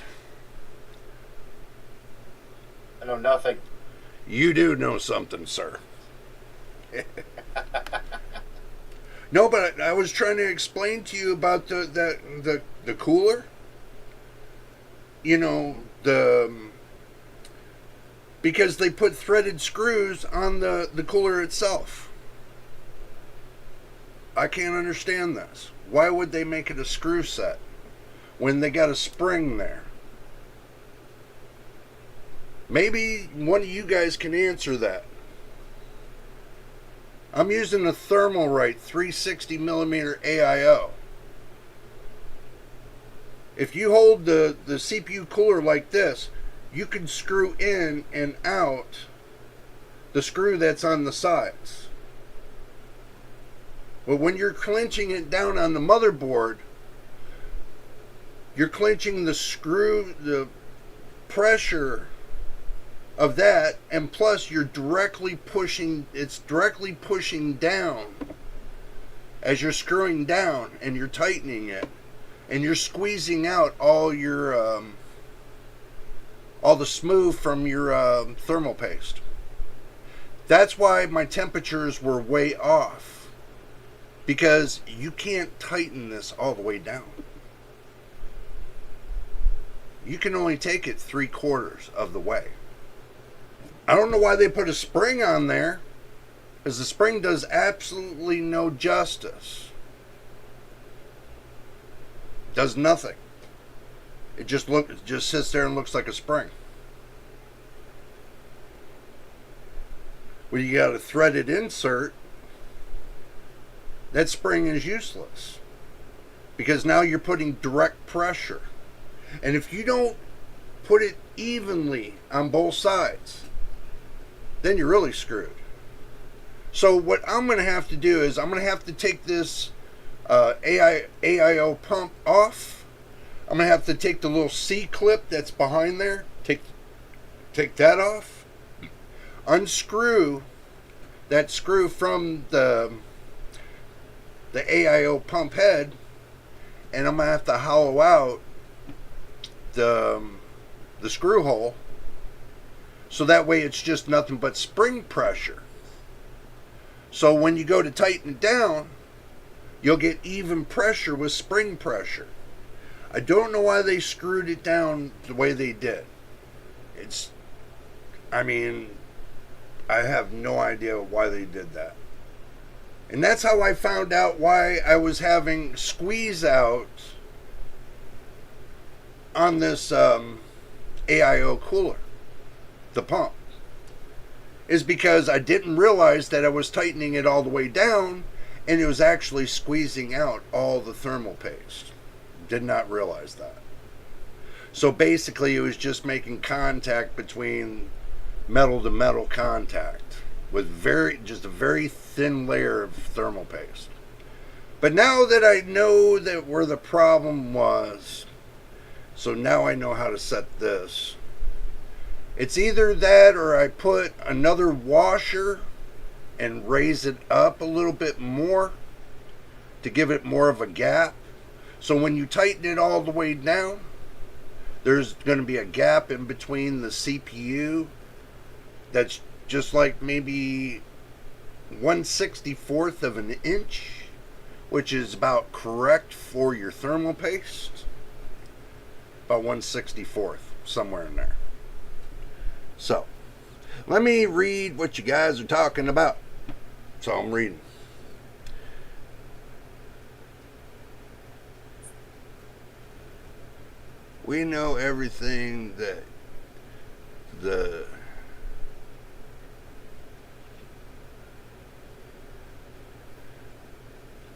I know nothing. You do know something, sir. No, but I was trying to explain to you about the cooler. You know, because they put threaded screws on the cooler itself. I can't understand this. Why would they make it a screw set when they got a spring there? Maybe one of you guys can answer that. I'm using a Thermalright 360 millimeter AIO. If you hold the CPU cooler like this, you can screw in and out the screw that's on the sides. But when you're clenching it down on the motherboard, you're clenching the screw, the pressure of that, and plus you're directly pushing, it's directly pushing down as you're screwing down and you're tightening it, and you're squeezing out all your all the smooth from your thermal paste. That's why my temperatures were way off, because you can't tighten this all the way down. You can only take it 3/4 of the way. I don't know why they put a spring on there, because the spring does absolutely no justice. Does nothing. It just sits there and looks like a spring. When you got a threaded insert, that spring is useless, because now you're putting direct pressure. And if you don't put it evenly on both sides, then you're really screwed. So what I'm going to have to do is I'm going to have to take this AIO pump off. I'm going to have to take the little C-clip that's behind there, take that off, unscrew that screw from the AIO pump head, and I'm going to have to hollow out the screw hole, so that way it's just nothing but spring pressure. So when you go to tighten it down, you'll get even pressure with spring pressure. I don't know why they screwed it down the way they did. I have no idea why they did that. And that's how I found out why I was having squeeze out on this AIO cooler, the pump, is because I didn't realize that I was tightening it all the way down, and it was actually squeezing out all the thermal paste. Did not realize that. So basically it was just making contact between metal to metal contact. with just a very thin layer of thermal paste. But now that I know that where the problem was, so now I know how to set this. It's either that or I put another washer and raise it up a little bit more to give it more of a gap. So when you tighten it all the way down, there's going to be a gap in between the CPU that's just like maybe 1/64th of an inch, which is about correct for your thermal paste. About 1/64th, somewhere in there. So, let me read what you guys are talking about. So I'm reading. We know everything that the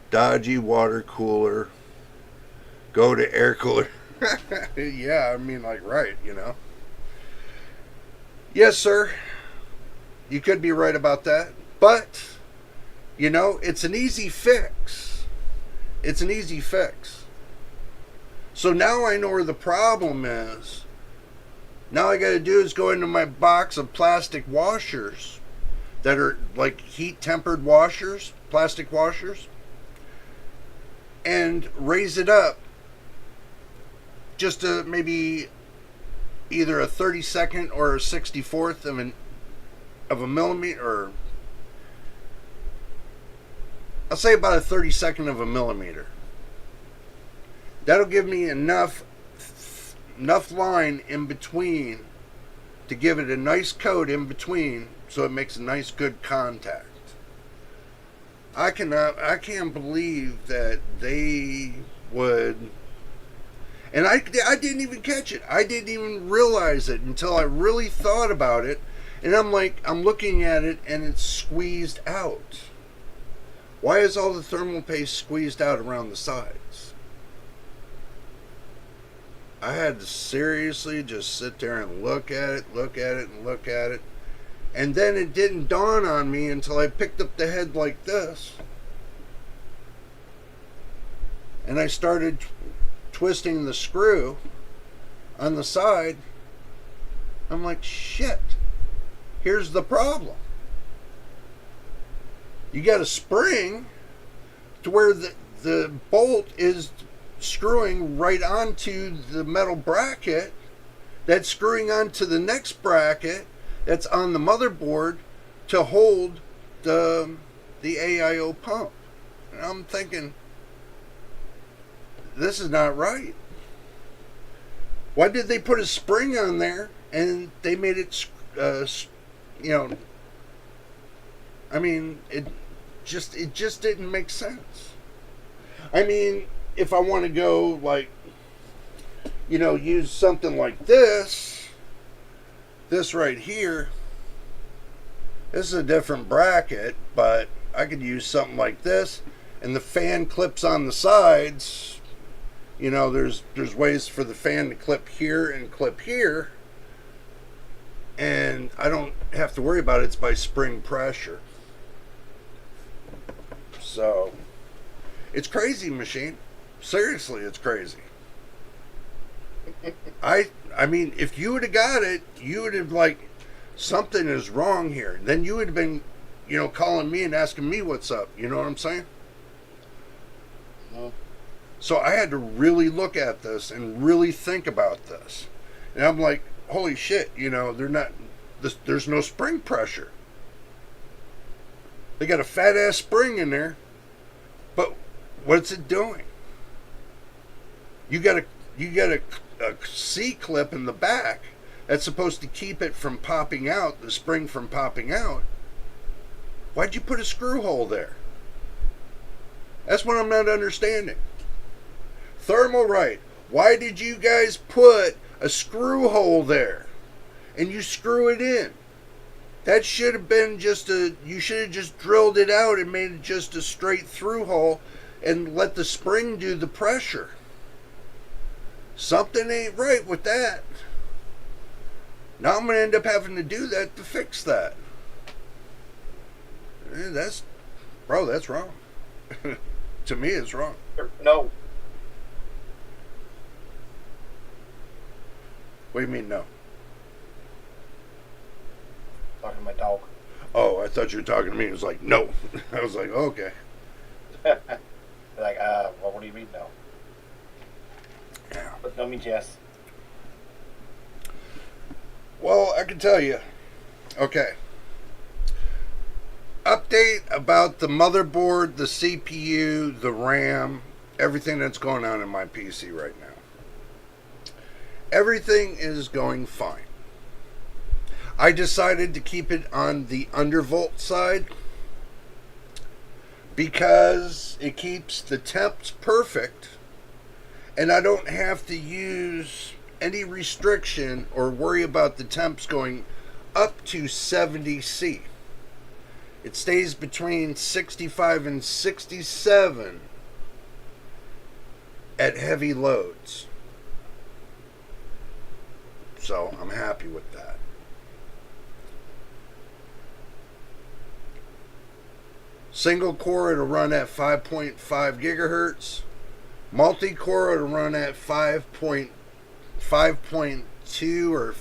dodgy water cooler go to air cooler. Yeah, I mean, like, right, you know. Yes, sir. You could be right about that. But, you know, it's an easy fix. It's an easy fix. So now I know where the problem is. Now all I got to do is go into my box of plastic washers that are like heat tempered washers, plastic washers, and raise it up just to maybe either a 32nd or a 64th of a millimeter, or I'll say about a 32nd of a millimeter. That'll give me enough line in between to give it a nice coat in between so it makes a nice good contact. I can't believe that they would. And I didn't even catch it. I didn't even realize it until I really thought about it. And I'm looking at it and it's squeezed out. Why is all the thermal paste squeezed out around the sides? I had to seriously just sit there and look at it. And then it didn't dawn on me until I picked up the head like this. And I started twisting the screw on the side. I'm like, shit, here's the problem. You got a spring to where the bolt is screwing right onto the metal bracket that's screwing onto the next bracket that's on the motherboard to hold the AIO pump. And I'm thinking, this is not right. Why did they put a spring on there and they made it, I mean, it just didn't make sense. I mean, if I want to go like, use something like this right here, this is a different bracket, but I could use something like this, and the fan clips on the sides. There's ways for the fan to clip here and clip here, and I don't have to worry about it. It's by spring pressure. So it's crazy, machine. Seriously, it's crazy. I mean, if you would have got it, you would have something is wrong here. Then you would have been, calling me and asking me what's up. You know what I'm saying? No. So I had to really look at this and really think about this. And I'm like, holy shit, there's no spring pressure. They got a fat ass spring in there, but what's it doing? You got a C-clip in the back that's supposed to keep it from popping out, the spring from popping out. Why'd you put a screw hole there? That's what I'm not understanding. Thermalright, why did you guys put a screw hole there? And you screw it in. That should have been you should have just drilled it out and made it just a straight through hole and let the spring do the pressure. Something ain't right with that. Now I'm going to end up having to do that to fix that. That's, bro, that's wrong. To me, it's wrong. No. What do you mean, no? Talking to my dog. Oh, I thought you were talking to me. It was like, no. I was like, okay. Like, well, what do you mean no? Yeah. But no means yes. Well, I can tell you. Okay. Update about the motherboard, the CPU, the RAM, everything that's going on in my PC right now. Everything is going fine. I decided to keep it on the undervolt side because it keeps the temps perfect and I don't have to use any restriction or worry about the temps going up to 70C. It stays between 65 and 67 at heavy loads. So I'm happy with that. Single core it'll run at 5.5 gigahertz. Multi-core it'll run at 5.2 or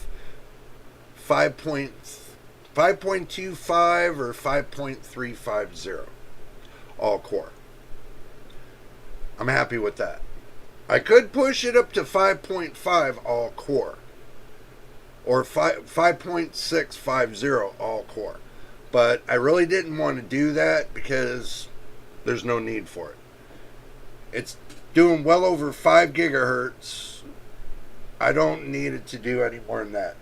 5.25 or 5.350 all core. I'm happy with that. I could push it up to 5.5 all core or 5.650 all core, but I really didn't want to do that because there's no need for it. It's doing well over 5 gigahertz. I don't need it to do any more than that.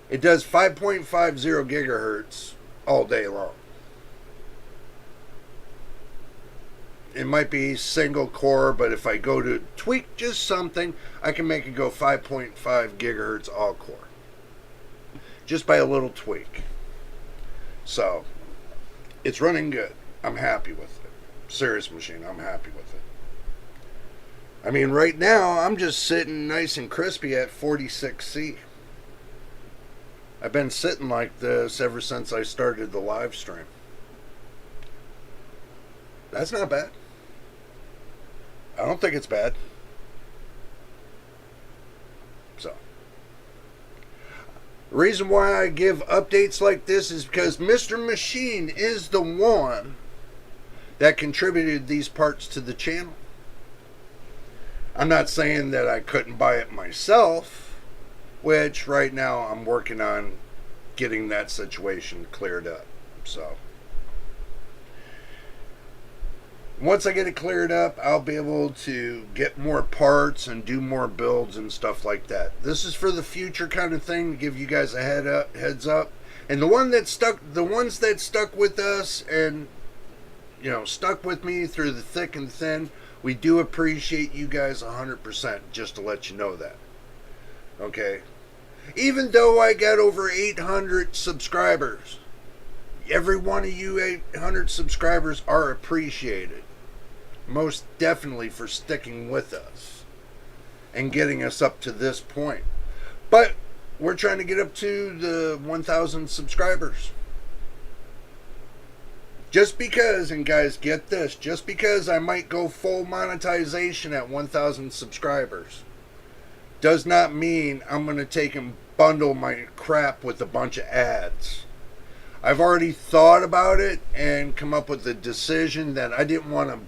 It does 5.50 gigahertz all day long. It might be single core, but if I go to tweak just something, I can make it go 5.5 gigahertz all core. Just by a little tweak. So, it's running good. I'm happy with it. Serious machine, I'm happy with it. I mean, right now, I'm just sitting nice and crispy at 46C. I've been sitting like this ever since I started the live stream. That's not bad. I don't think it's bad. So, the reason why I give updates like this is because Mr. Machine is the one that contributed these parts to the channel. I'm not saying that I couldn't buy it myself, which right now I'm working on getting that situation cleared up. So, once I get it cleared up, I'll be able to get more parts and do more builds and stuff like that. This is for the future kind of thing to give you guys a heads up. And the ones that stuck with us and stuck with me through the thick and thin, we do appreciate you guys 100%, just to let you know that. Okay? Even though I got over 800 subscribers, every one of you 800 subscribers are appreciated. Most definitely for sticking with us and getting us up to this point. But we're trying to get up to the 1,000 subscribers. Just because, and guys, get this, just because I might go full monetization at 1,000 subscribers does not mean I'm going to take and bundle my crap with a bunch of ads. I've already thought about it and come up with a decision that I didn't want to,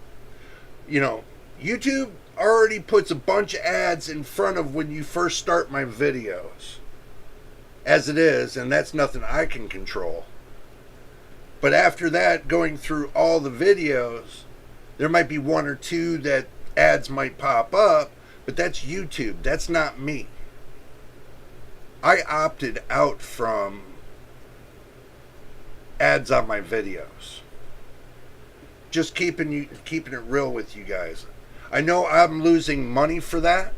YouTube already puts a bunch of ads in front of when you first start my videos. As it is, and that's nothing I can control. But after that, going through all the videos, there might be one or two that ads might pop up, but that's YouTube. That's not me. I opted out from ads on my videos. Just keeping it real with you guys. I know I'm losing money for that,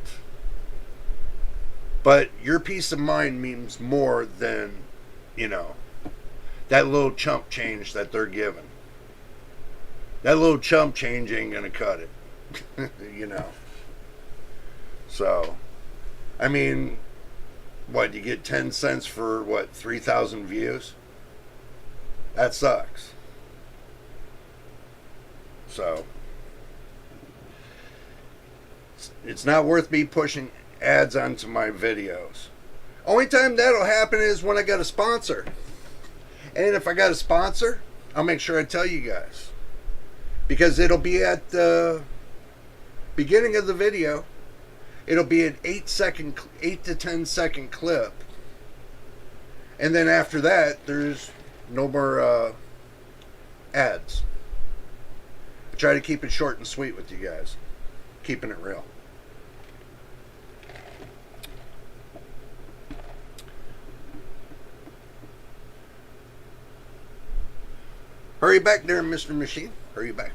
but your peace of mind means more than, that little chump change that they're giving. That little chump change ain't gonna cut it. So, I mean, you get 10 cents for 3,000 views? That sucks. So it's not worth me pushing ads onto my videos. Only time that'll happen is when I got a sponsor. And if I got a sponsor, I'll make sure I tell you guys. Because it'll be at the beginning of the video. It'll be an 8 to 10 second clip. And then after that, there's no more ads. I try to keep it short and sweet with you guys. Keeping it real. Hurry back there, Mr. Machine. Hurry back.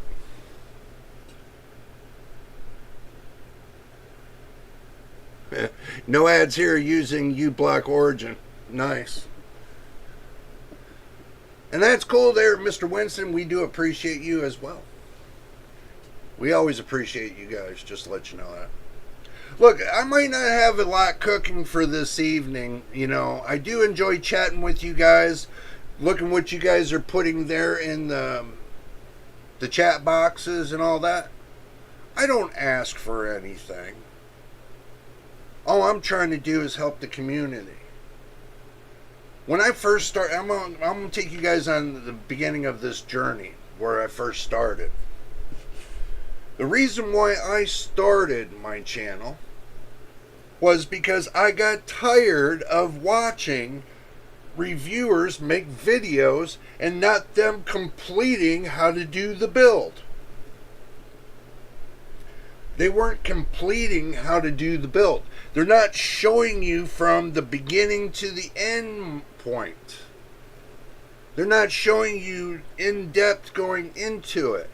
No ads here using uBlock Origin. Nice. And that's cool there, Mr. Winston. We do appreciate you as well. We always appreciate you guys, just to let you know that. Look, I might not have a lot cooking for this evening. You know, I do enjoy chatting with you guys. Looking what you guys are putting there in the chat boxes and all that. I don't ask for anything. All I'm trying to do is help the community. When I first started, I'm going to take you guys on the beginning of this journey, where I first started. The reason why I started my channel was because I got tired of watching reviewers make videos and not them completing how to do the build. They weren't completing how to do the build. They're not showing you from the beginning to the end point. They're not showing you in depth going into it.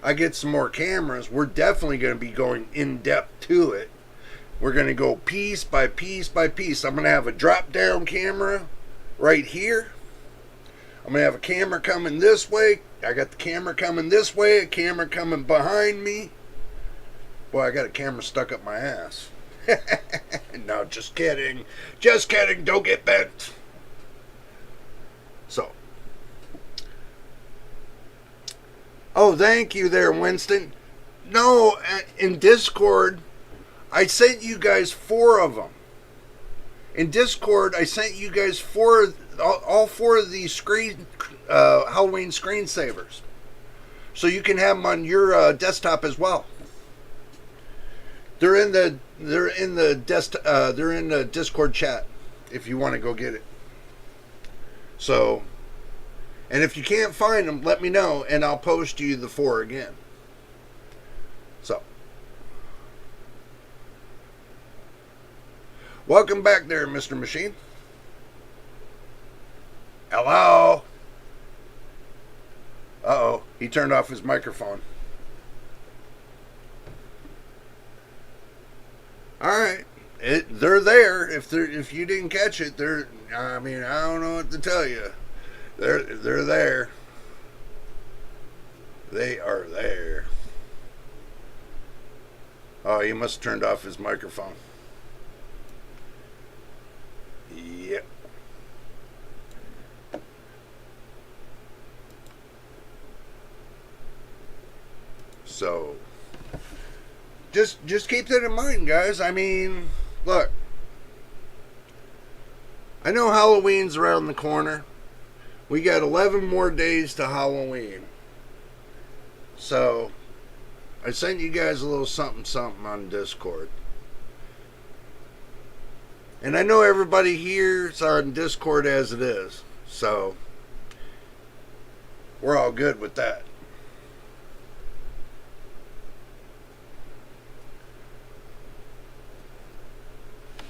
I get some more cameras. We're definitely going to be going in depth to it. We're going to go piece by piece by piece. I'm going to have a drop down camera right here. I'm going to have a camera coming this way. I got the camera coming this way. A camera coming behind me. Boy, I got a camera stuck up my ass. No, just kidding. Just kidding. Don't get bent. So. Oh, thank you there, Winston. No, in Discord, I sent you guys 4 of them. In Discord, I sent you guys all 4 of these Halloween screensavers, so you can have them on your desktop as well. They're in the Discord chat if you want to go get it. So, and if you can't find them, let me know and I'll post you the 4 again. So, welcome back there, Mr. Machine. Hello. Uh-oh, he turned off his microphone. All right, they're there. If you didn't catch it, I mean, I don't know what to tell you. They're there. They are there. Oh, he must have turned off his microphone. Yep. So, just keep that in mind, guys. I mean, look. I know Halloween's around the corner. We got 11 more days to Halloween. So, I sent you guys a little something on Discord. And I know everybody here's on Discord as it is. So, we're all good with that.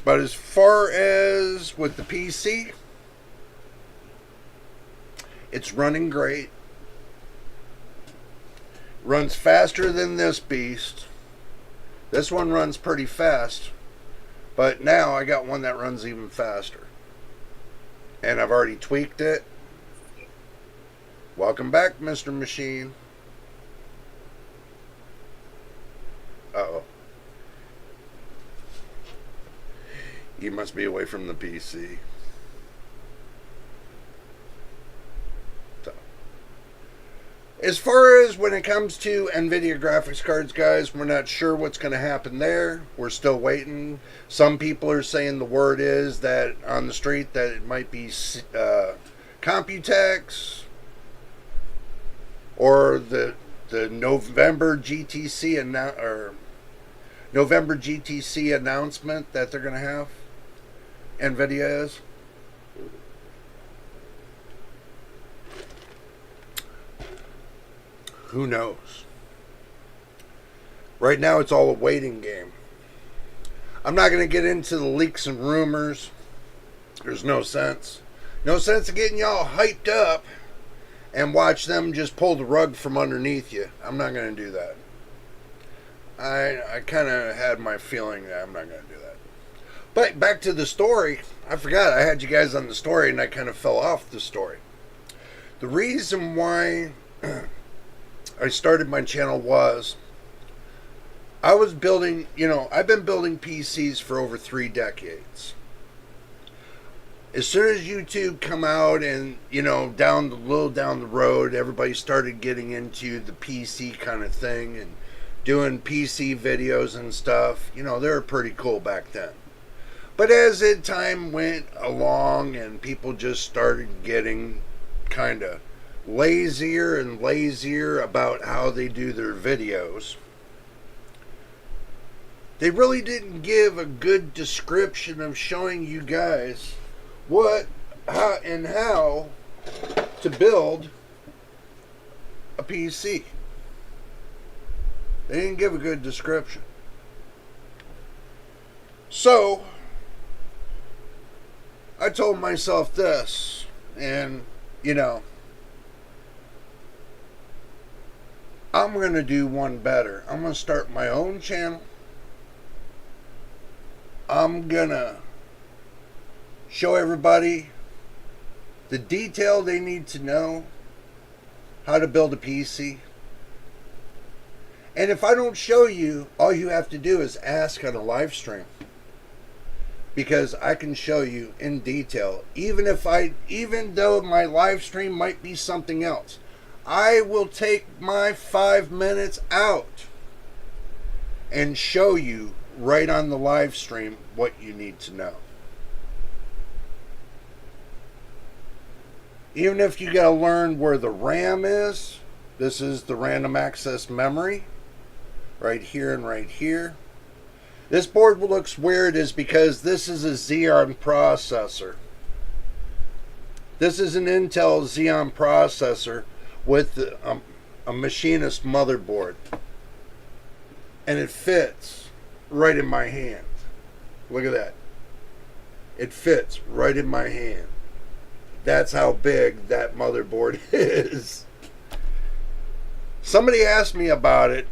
But as far as with the PC, it's running great. Runs faster than this beast. This one runs pretty fast. But now I got one that runs even faster. And I've already tweaked it. Welcome back, Mr. Machine. Uh-oh. You must be away from the PC. So, As far as when it comes to NVIDIA graphics cards, guys, we're not sure what's going to happen there. We're still waiting. Some people are saying the word is that on the street that it might be Computex or the November GTC announcement that they're going to have. NVIDIA is. Who knows? Right now, it's all a waiting game. I'm not going to get into the leaks and rumors. There's no sense. No sense of getting y'all hyped up and watch them just pull the rug from underneath you. I'm not going to do that. I kind of had my feeling that I'm not going to do that. But back to the story. I forgot I had you guys on the story and I kind of fell off the story. The reason why I started my channel was I was building, I've been building PCs for over 3 decades. As soon as YouTube come out and, down the road, everybody started getting into the PC kind of thing and doing PC videos and stuff. They were pretty cool back then. But as time went along and people just started getting kind of lazier and lazier about how they do their videos, they really didn't give a good description of showing you guys how to build a PC. They didn't give a good description. So I told myself this, and I'm going to do one better. I'm going to start my own channel. I'm going to show everybody the detail they need to know how to build a PC. And if I don't show you, all you have to do is ask on a live stream. Because I can show you in detail, even though my live stream might be something else. I will take my 5 minutes out and show you right on the live stream what you need to know. Even if you got to learn where the RAM is, this is the random access memory, right here and right here. This board looks weird is because this is a Xeon processor. This is an Intel Xeon processor with a machinist motherboard. And it fits right in my hand. Look at that. It fits right in my hand. That's how big that motherboard is. Somebody asked me about it,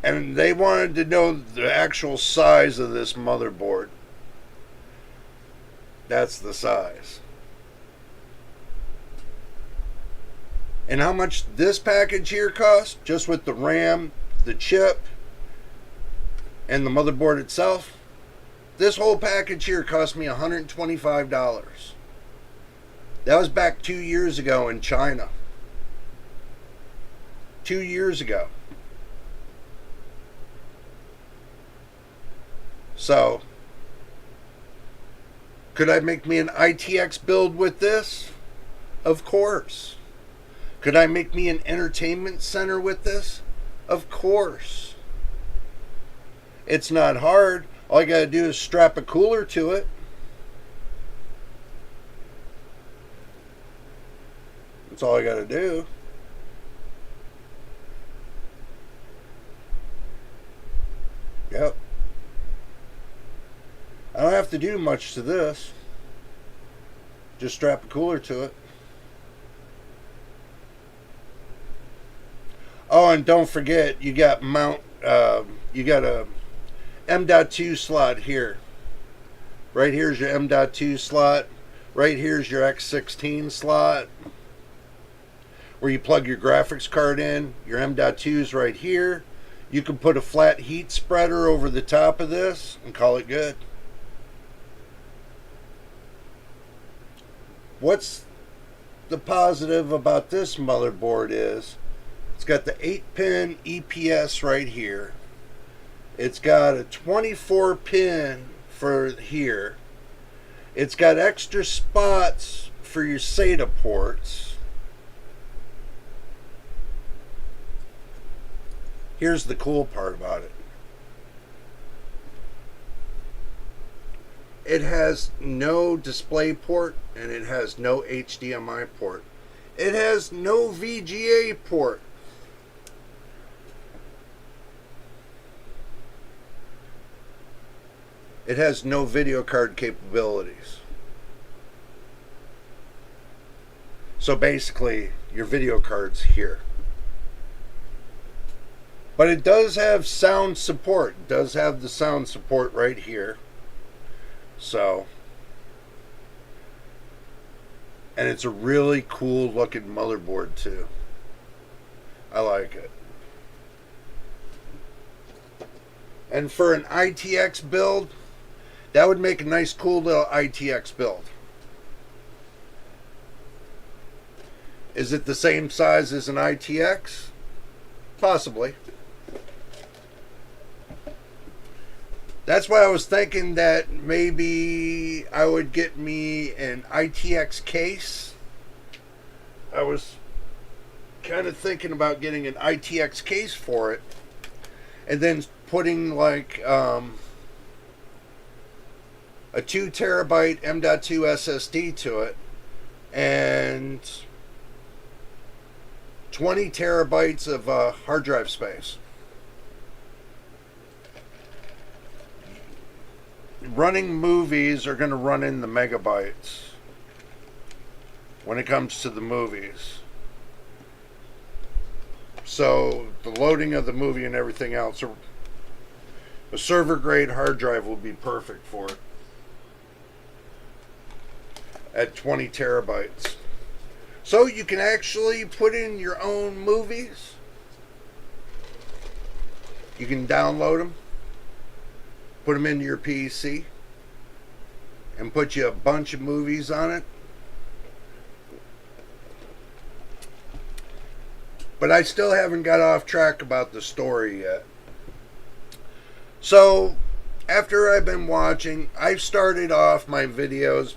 and they wanted to know the actual size of this motherboard. That's the size. And how much this package here costs, just with the RAM, the chip, and the motherboard itself, this whole package here cost me $125. That was back 2 years ago in China. 2 years ago. So, could I make me an ITX build with this? Of course. Could I make me an entertainment center with this? Of course. It's not hard. All I gotta do is strap a cooler to it. That's all I gotta do. Yep. I don't have to do much to this. Just strap a cooler to it. Oh, and don't forget, you got you got a M.2 slot here. Right here's your M.2 slot. Right here's your X16 slot, where you plug your graphics card in. Your M.2's right here. You can put a flat heat spreader over the top of this and call it good. What's the positive about this motherboard is It's got the 8-pin EPS right here. It's got a 24-pin for here. It's got extra spots for your SATA ports. Here's the cool part about it. It has no display port and it has no HDMI port. It has no VGA port. It has no video card capabilities. So basically, your video card's here. But it does have sound support. It does have the sound support right here. So, and it's a really cool looking motherboard too. I like it. And for an ITX build, that would make a nice cool little ITX build. Is it the same size as an ITX? Possibly. That's why I was thinking that maybe I would get me an ITX case. I was kind of thinking about getting an ITX case for it. And then putting like a 2 terabyte M.2 SSD to it. And 20 terabytes of hard drive space. Running movies are going to run in the megabytes when it comes to the movies. So the loading of the movie and everything else, a server grade hard drive will be perfect for it at 20 terabytes. So you can actually put in your own movies. You can download them, put them into your PC, and put you a bunch of movies on it. But I still haven't got off track about the story yet. So, after I've been watching, I've started off my videos.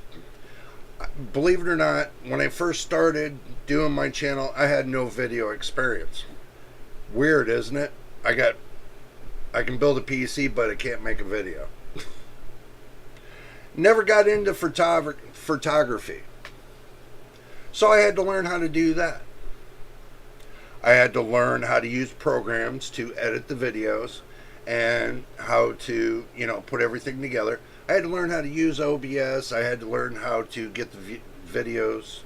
Believe it or not, when I first started doing my channel, I had no video experience. Weird, isn't it? I can build a PC, but I can't make a video. Never got into photography. So I had to learn how to do that. I had to learn how to use programs to edit the videos and how to, put everything together. I had to learn how to use OBS. I had to learn how to get the videos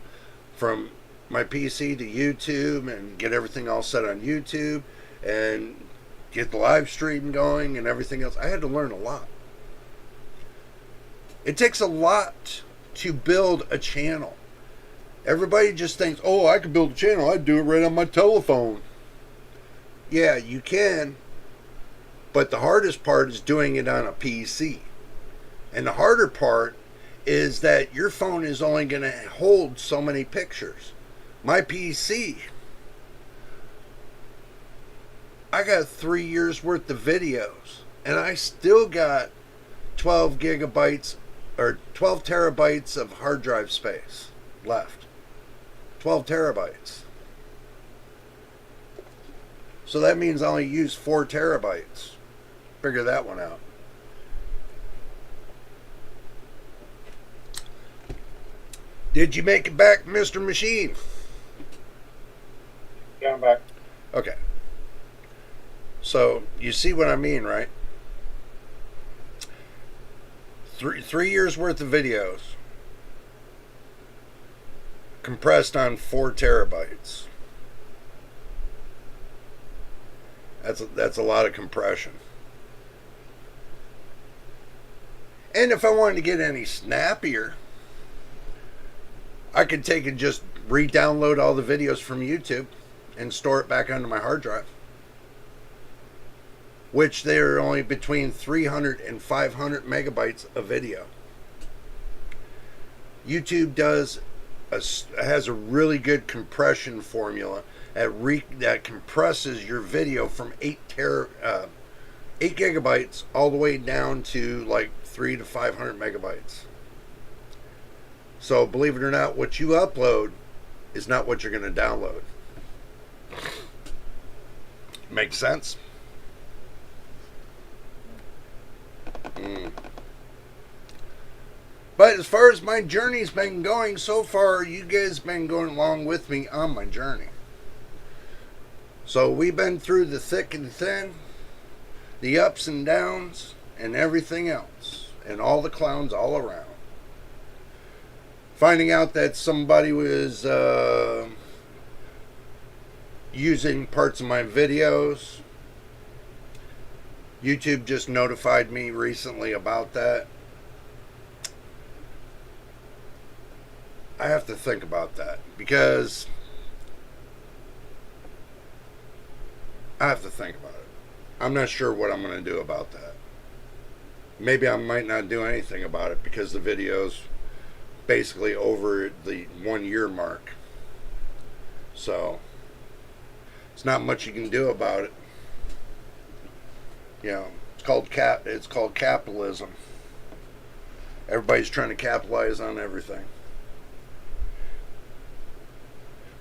from my PC to YouTube and get everything all set on YouTube and get the live stream going and everything else. I had to learn a lot. It takes a lot to build a channel. Everybody just thinks, oh, I can build a channel. I'd do it right on my telephone. Yeah, you can. But the hardest part is doing it on a PC. And the harder part is that your phone is only going to hold so many pictures. My PC, I got 3 years worth of videos. And I still got 12 gigabytes or 12 terabytes of hard drive space left. 12 terabytes. So that means I only use 4 terabytes. Figure that one out. Did you make it back, Mr. Machine? Yeah, I'm back. Okay. So you see what I mean, right? Three years worth of videos compressed on 4 terabytes. That's a lot of compression. And if I wanted to get any snappier, I could take and just re-download all the videos from YouTube and store it back onto my hard drive, which they're only between 300 and 500 megabytes of video. YouTube has a really good compression formula that compresses your video from 8 gigabytes all the way down to like 300 to 500 megabytes. So believe it or not, what you upload is not what you're going to download. Makes sense? But as far as my journey's been going so far, you guys been going along with me on my journey. So we've been through the thick and thin, the ups and downs, and everything else, and all the clowns all around. Finding out that somebody was using parts of my videos. YouTube just notified me recently about that. I have to think about that because I have to think about it. I'm not sure what I'm going to do about that. Maybe I might not do anything about it because the video's basically over the 1 year mark. So it's not much you can do about it. You know, it's called capitalism. Everybody's trying to capitalize on everything.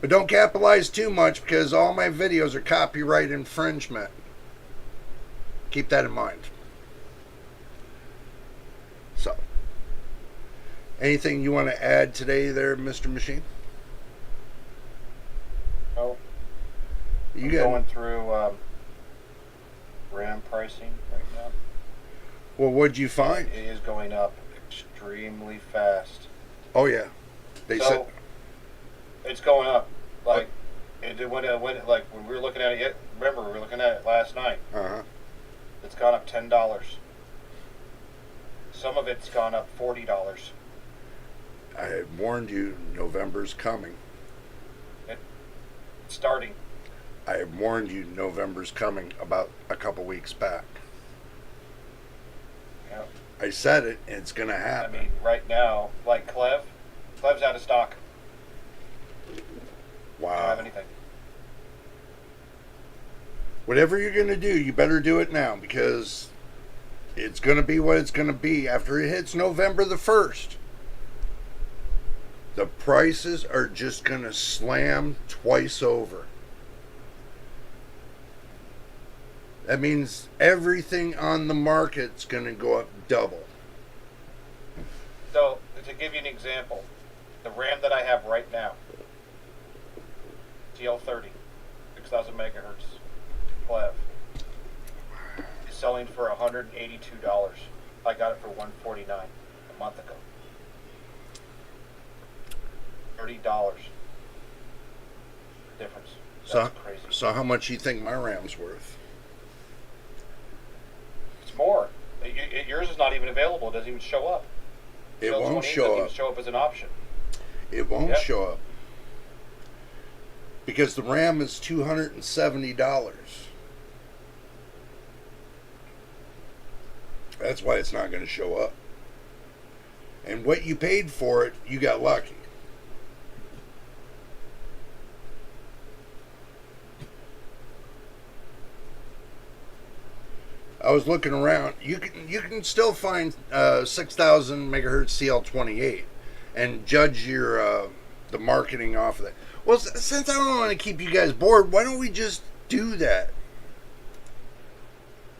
But don't capitalize too much because all my videos are copyright infringement. Keep that in mind. So, anything you want to add today there, Mr. Machine? No. I'm going through RAM pricing right now. Well, what'd you find? It is going up extremely fast. Oh, yeah. They said it's going up. Like, like when we were looking at it, remember, we were looking at it last night. Uh-huh. It's gone up $10. Some of it's gone up $40. I had warned you, November's coming. It's starting. I had warned you, November's coming about a couple weeks back. Yeah. I said it, and it's going to happen. I mean, right now, like Clev's out of stock. Wow. Don't have anything. Whatever you're going to do, you better do it now because it's going to be what it's going to be after it hits November the 1st. The prices are just going to slam twice over. That means everything on the market's going to go up double. So, to give you an example, the RAM that I have right now, TL30, 6,000 megahertz, Clev, is selling for $182. I got it for $149 a month ago. $30 difference. That's crazy. So how much do you think my RAM's worth? It's more. Yours is not even available. It doesn't even show up. It won't show doesn't up. even show up as an option. It won't show up. Because the RAM is $270. That's why it's not going to show up. And what you paid for it, you got lucky. I was looking around. You can still find 6,000 megahertz CL28 and judge your the marketing off of that. Well, since I don't want to keep you guys bored, why don't we just do that?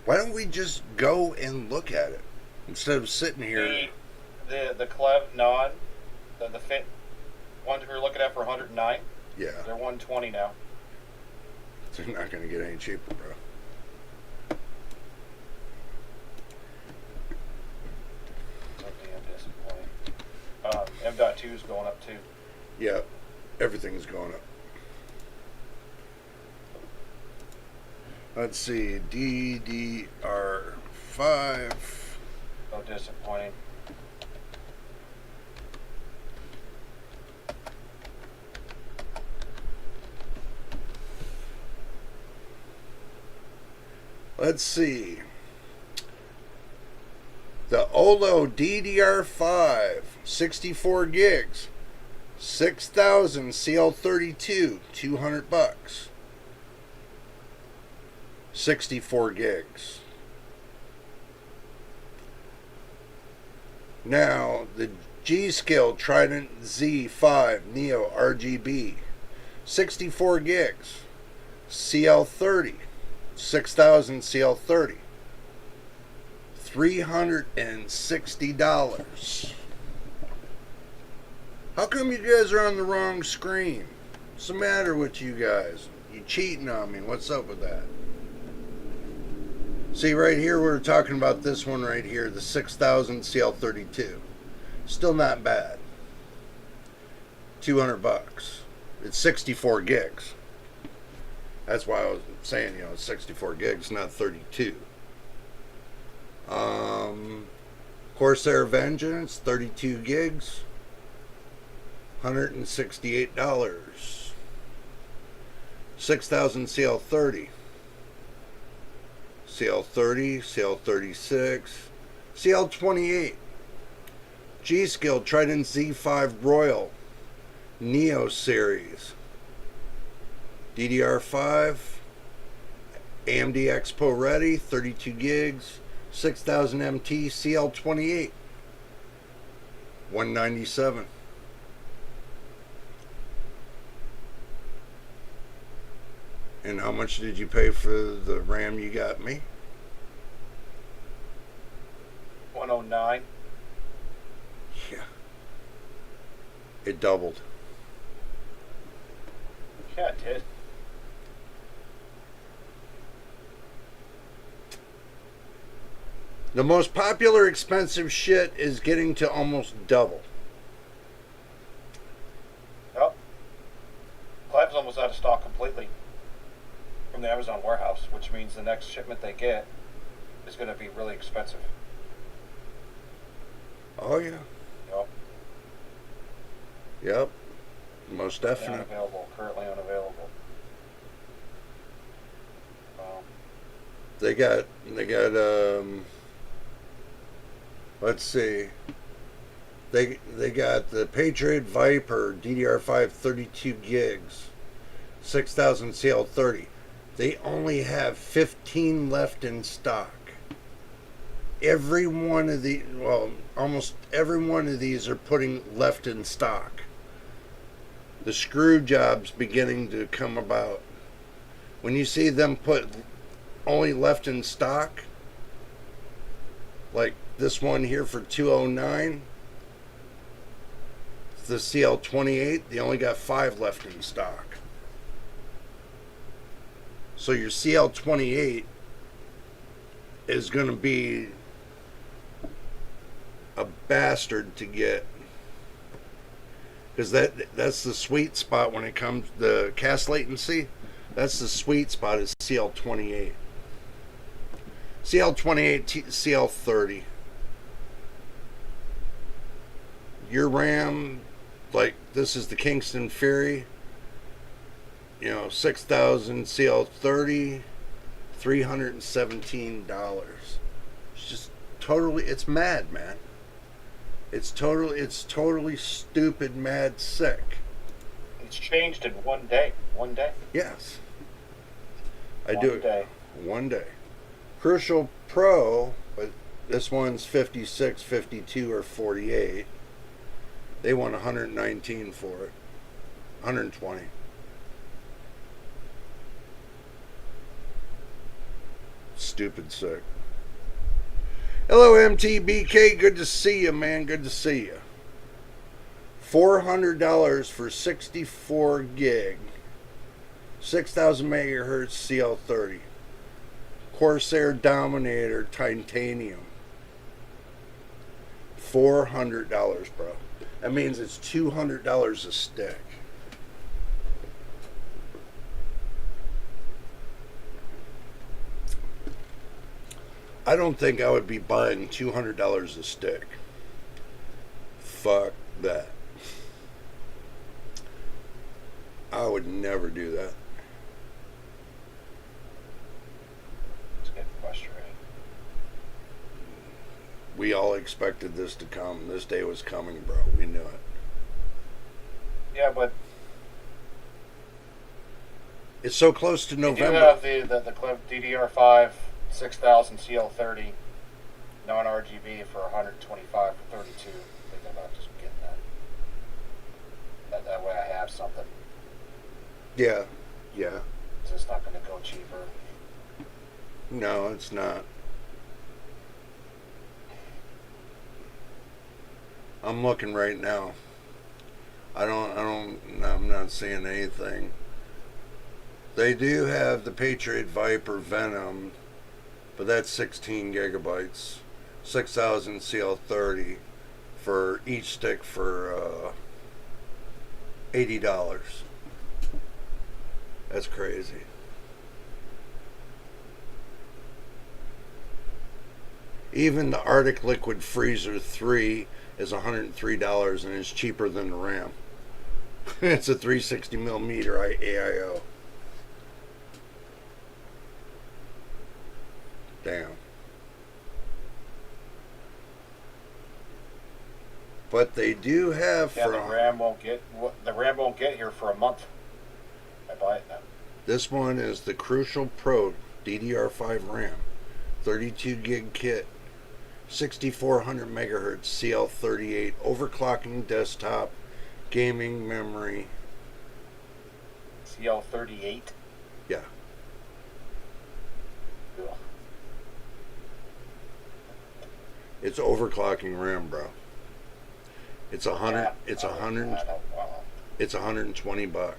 Why don't we just go and look at it instead of sitting here? The Clev non, the Fit ones we were looking at for 109. Yeah, they're 120 now. They're not going to get any cheaper, bro. M.2 is going up too. Yeah, everything's going up. Let's see, DDR5. So disappointing. Let's see. The Olo DDR5, 64 gigs, 6000 CL32, $200. 64 gigs. Now, the G-Skill Trident Z5 Neo RGB, 64 gigs, CL30, 6000 CL30, $360. How come you guys are on the wrong screen? What's the matter with you guys? You cheating on me? What's up with that? See, right here, we're talking about this one right here, the 6000 CL32. Still not bad. $200. It's 64 gigs. That's why I was saying, you know, it's 64 gigs, not 32. Corsair Vengeance, 32 gigs, $168. 6000 CL30. CL30, CL36, CL28, G-Skill Trident Z5 Royal, Neo Series, DDR5, AMD Expo Ready, 32 gigs, 6000 MT, CL28, $197. And how much did you pay for the RAM you got me? $109. Yeah. It doubled. Yeah, it did. The most popular expensive shit is getting to almost double. Yep. Clive's almost out of stock completely from the Amazon warehouse, which means the next shipment they get is going to be really expensive. Oh, yeah. Yep. Yep. Most definitely. Unavailable. Currently unavailable. They got, let's see. They got the Patriot Viper DDR5 32 gigs, 6000 CL30. They only have 15 left in stock. Every one of the, well, almost every one of these are putting left in stock. The screw job's beginning to come about. When you see them put only left in stock, like this one here for 209, the CL28, they only got 5 left in stock. So your CL28 is going to be a bastard to get, because that's the sweet spot when it comes the cast latency. That's the sweet spot is CL28. CL28, CL30. Your RAM, like this is the Kingston Fury, you know, 6000 CL30, $317. It's just totally, it's mad, man. It's totally stupid, mad, sick. It's changed in one day. One day. Yes. I One do it. day. One day. Crucial Pro, but this one's 56, 52, or 48. They want 119 for it. 120. Stupid sick. Hello, MTBK. Good to see you, man. Good to see you. $400 for 64 gig. 6000 megahertz CL30. Corsair Dominator Titanium. $400, bro. That means it's $200 a stick. I don't think I would be buying $200 a stick. Fuck that. I would never do that. It's getting frustrating. We all expected this to come. This day was coming, bro. We knew it. Yeah, but It's so close to you do November. have the clip DDR5 6000 CL30 non-RGB for 125 for 32. Thinking about just getting that. That way I have something. Yeah, yeah. So it's not going to go cheaper. No, it's not. I'm looking right now. I'm not seeing anything. They do have the Patriot Viper Venom, but that's 16 gigabytes. 6000 CL30 for each stick for $80. That's crazy. Even the Arctic Liquid Freezer 3 is $103 and is cheaper than the RAM. It's a 360 millimeter AIO. Damn. But they do have Yeah, the RAM won't get here for a month. I buy it now. This one is the Crucial Pro DDR5 RAM, 32 gig kit, 6400 megahertz CL38 overclocking desktop gaming memory. CL38. Yeah. Ugh. It's overclocking RAM, bro. It's a hundred. Yeah, It's It's $120.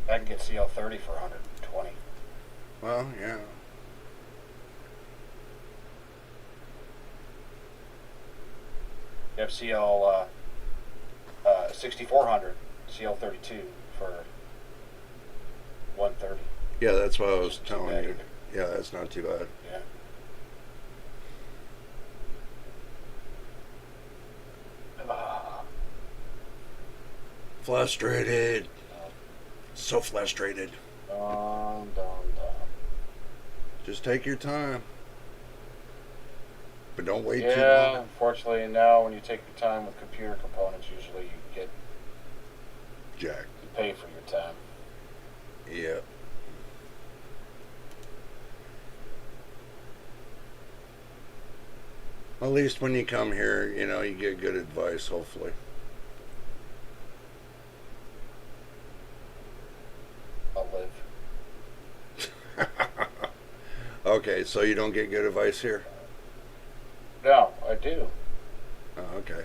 I can get CL30 for 120. Well, yeah. You have CL 6400 CL32 for 130. Yeah, that's what I was telling bad you. either. Yeah, that's not too bad. Yeah. Frustrated. So frustrated. Dun. Just take your time. But don't wait too Yeah, long. unfortunately now when you take your time with computer components, usually you Jack. pay for your time. Yeah. At least when you come here, you get good advice, hopefully. I'll live. Okay, so you don't get good advice here? No, I do. Oh, okay.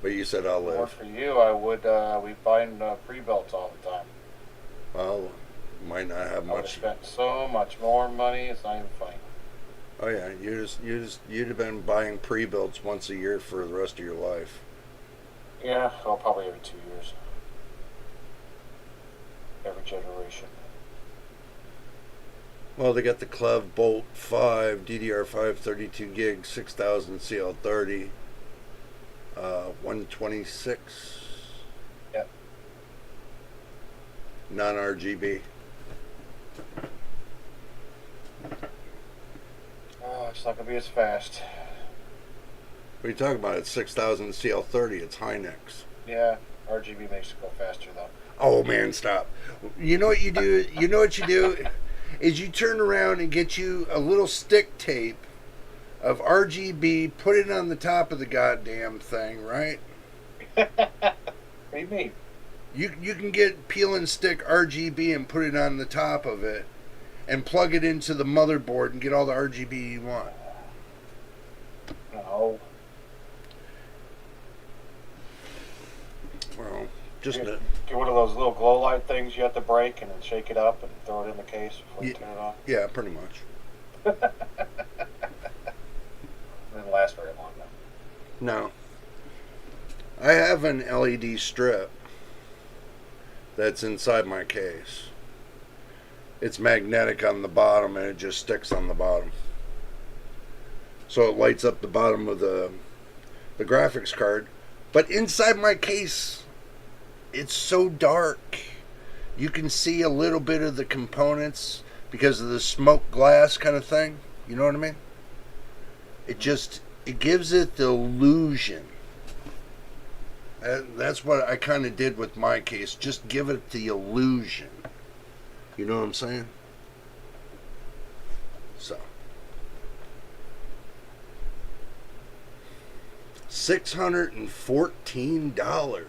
But you said I'll More live. for you, I would. We buying pre-builts all the time. Well, might not have I would have much. spent so much more money. It's not even funny. Oh yeah, you'd have been buying pre-builts once a year for the rest of your life. Yeah, well, probably every 2 years. Every generation. Well, they got the Clev Bolt 5 DDR5 32 gig 6000 CL30 126. Yep. Non-RGB. Oh, it's not gonna be as fast. What are you talking about? It's 6000 CL30. It's Hynix. Yeah, RGB makes it go faster though. Oh man, stop. You know what you do? You know what you do? Is you turn around and get you a little stick tape of RGB, put it on the top of the goddamn thing, right? What do you mean? You can get peel and stick RGB and put it on the top of it and plug it into the motherboard and get all the RGB you want. No. Well, just Get one of those little glow light things you have to break and then shake it up and throw it in the case before you turn it on. yeah, pretty much. It didn't last very long though. No. I have an LED strip that's inside my case. It's magnetic on the bottom and it just sticks on the bottom. So it lights up the bottom of the graphics card. But inside my case, it's so dark. You can see a little bit of the components because of the smoke glass kind of thing. You know what I mean? It gives it the illusion That's what I kind of did with my case. Just give it the illusion. You know what I'm saying? So, $614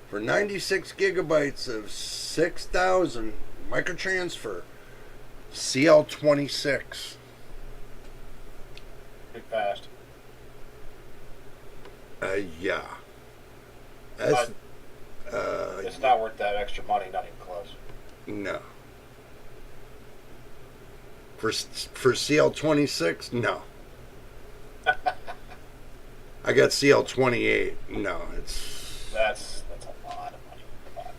for 96 gigabytes of 6,000 microtransfer CL26. Pretty fast. Yeah. That's, It's not worth that extra money, not even close. no. For CL26, no. I got CL28. No, That's a lot of money.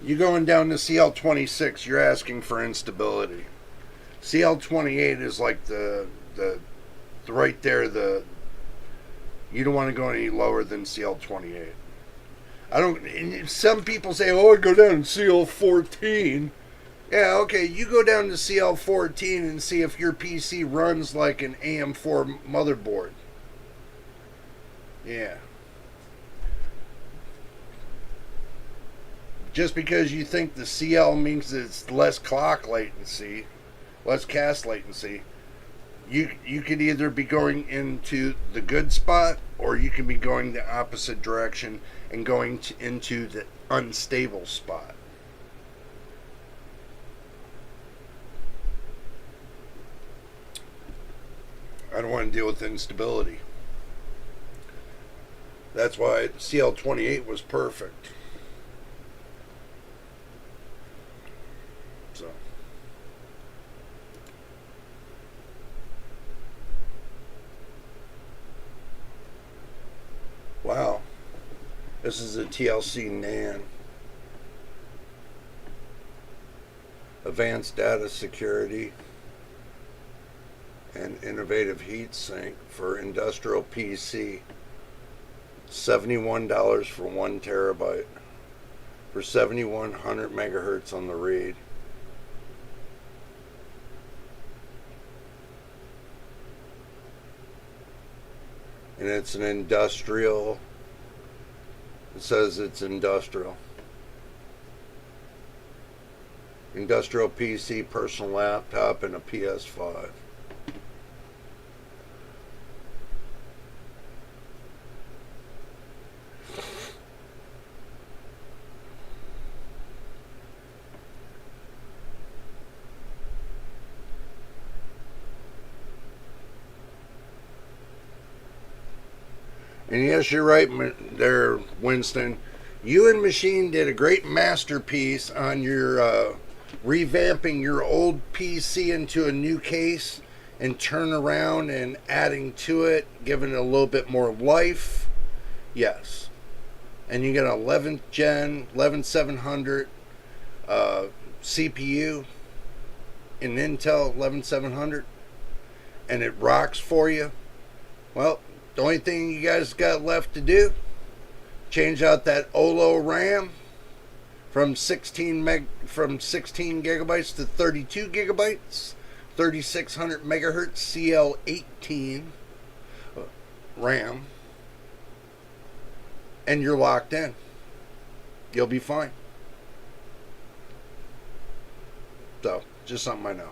You going down to CL26, you're asking for instability. CL28 is like the right there. You don't want to go any lower than CL28. I don't. Some people say, "Oh, I go down to CL14." Yeah, okay. You go down to CL14 and see if your PC runs like an AM4 motherboard. Yeah. Just because you think the CL means it's less clock latency, less cache latency, you could either be going into the good spot or you can be going the opposite direction and going into the unstable spot. I don't want to deal with instability. That's why CL28 was perfect. So. Wow. This is a TLC NAND. Advanced data security and innovative heat sink for industrial PC. $71 for 1 terabyte for 7100 megahertz on the read. And it's an industrial. It says it's industrial. Industrial PC, personal laptop, and a PS5. And yes, you're right there, Winston. You and Machine did a great masterpiece on your revamping your old PC into a new case and turn around and adding to it, giving it a little bit more life. Yes. And you get an 11th gen, 11700 CPU, an Intel 11700, and it rocks for you. Well, the only thing you guys got left to do, change out that OLO RAM from 16 gigabytes to 32 gigabytes, 3600 megahertz CL18 RAM, and you're locked in. You'll be fine. So, just something I know.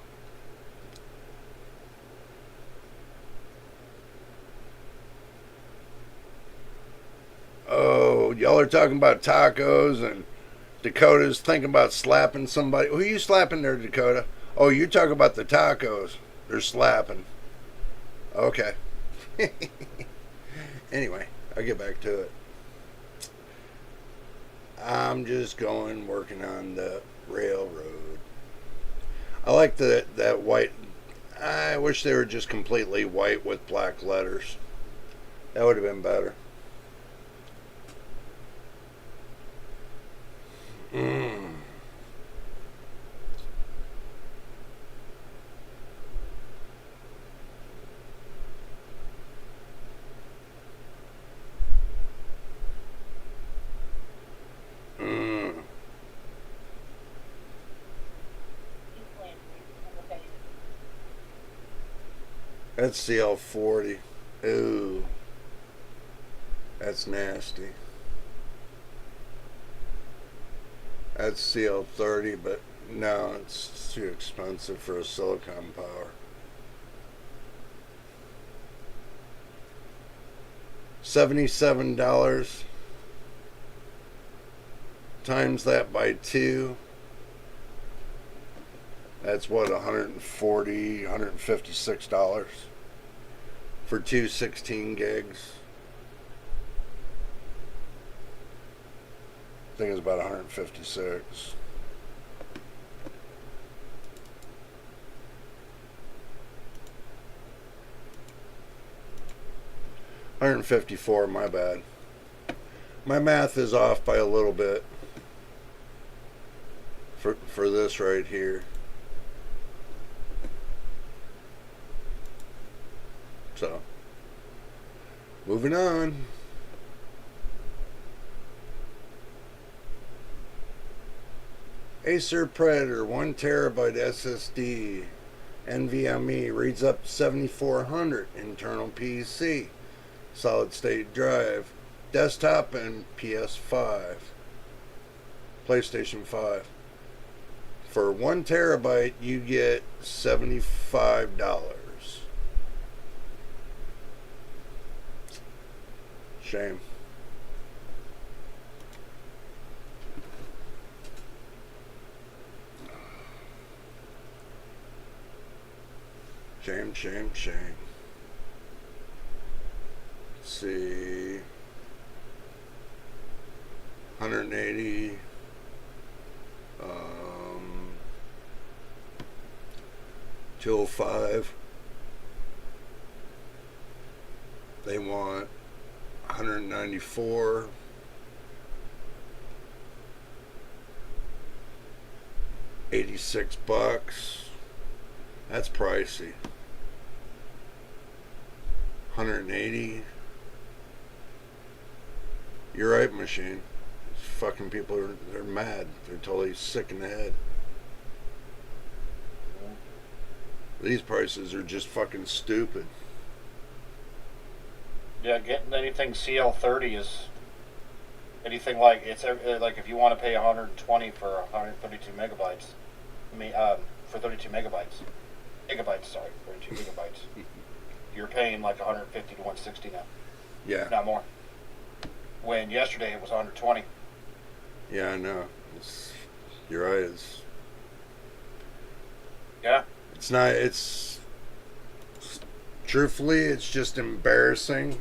Oh, y'all are talking about tacos, and Dakota's thinking about slapping somebody. Who are you slapping there, Dakota? Oh, you're talking about the tacos. They're slapping. Okay. Anyway, I'll get back to it. I'm just working on the railroad. I like that white. I wish they were just completely white with black letters. That would have been better. Mm. Mm. That's CL40. Ooh. That's nasty. That's CL30, but no, it's too expensive for a silicon power. $77 times that by 2. That's what, $140, $156 for two 16 gigs. I think it's about 156. $154, my bad. My math is off by a little bit for this right here. So, moving on. Acer Predator 1 terabyte SSD, NVMe, reads up to 7400, internal PC, solid state drive, desktop and PS5, PlayStation 5. For 1 terabyte, you get $75. Shame. Shame, shame, shame. Let's see. 180. 205. They want 194. $86. That's pricey. 180. You're right, machine. These fucking people they're mad. They're totally sick in the head. These prices are just fucking stupid. Yeah, getting anything CL30 is anything like it's like if you want to pay 120 for 132 megabytes. I mean, for 32 megabytes, Sorry, 32 gigabytes. You're paying like 150 to 160 now. Yeah. Not more. When yesterday it was 120. Yeah, I know. You're right. Yeah. It's not. Truthfully, it's just embarrassing.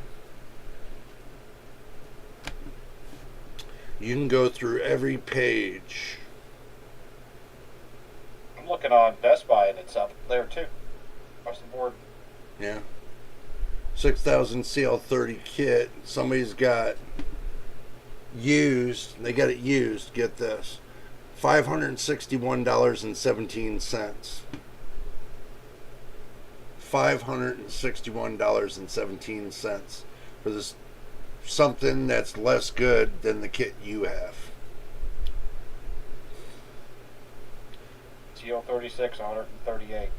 You can go through every page. I'm looking on Best Buy and it's up there too. Across the board. Yeah. 6,000 CL30 kit. Somebody's got used. They got it used. Get this. $561.17. $561.17 for this something that's less good than the kit you have. CL36, 138.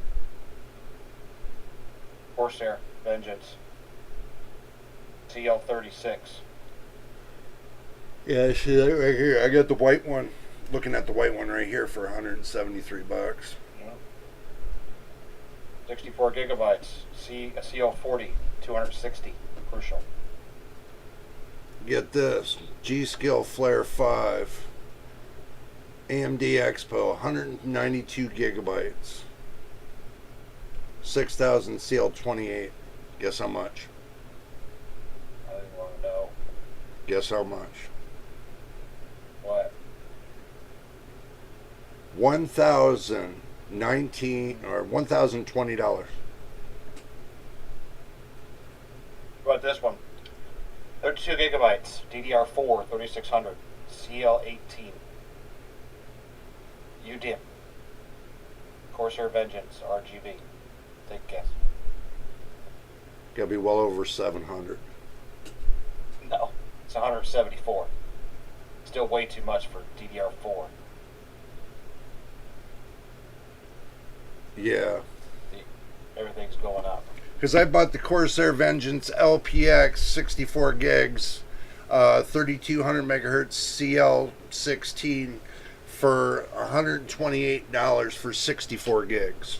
Corsair, Vengeance. CL36. Yeah, see that right here. I got the white one. Looking at the white one right here for $173. 64 gigabytes. CL40, 260. Crucial. Get this. G-Skill Flare 5. AMD Expo, 192 gigabytes. 6,000 CL28. Guess how much? I didn't want to know. Guess how much? What? 1,019 or $1,020. What about this one? 32 gigabytes, DDR4, 3600, CL18. UDIM. Corsair Vengeance, RGB. Take a guess. Gotta be well over 700. No, it's 174. Still way too much for DDR4. Yeah. Everything's going up. Because I bought the Corsair Vengeance LPX 64 gigs 3200 megahertz CL16 for $128 for 64 gigs.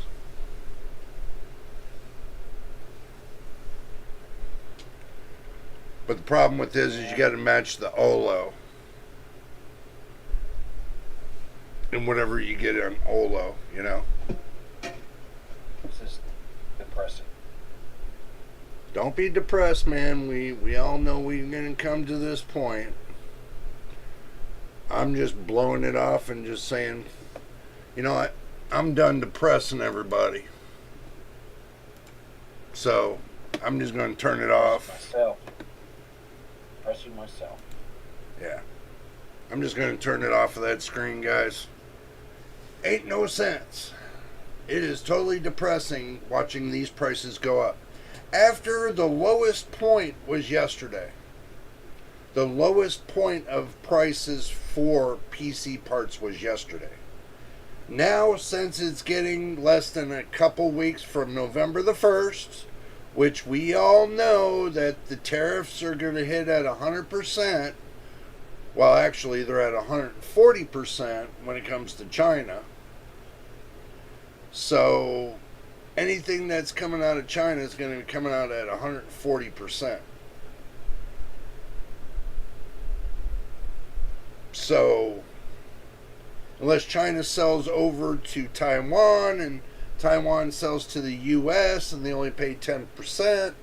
But the problem with this is you got to match the OLO. And whatever you get on OLO, you know. This is depressing. Don't be depressed, man. We all know we're going to come to this point. I'm just blowing it off and just saying, you know what? I'm done depressing everybody. So, I'm just going to turn it off. Myself. Depressing myself. Yeah. I'm just going to turn it off of that screen, guys. Ain't no sense. It is totally depressing watching these prices go up. After the lowest point was yesterday. The lowest point of prices for PC parts was yesterday. Now, since it's getting less than a couple weeks from November the 1st, which we all know that the tariffs are going to hit at 100%, well, actually, they're at 140% when it comes to China. So, anything that's coming out of China is going to be coming out at 140%. So, unless China sells over to Taiwan and Taiwan sells to the U.S. and they only pay 10%,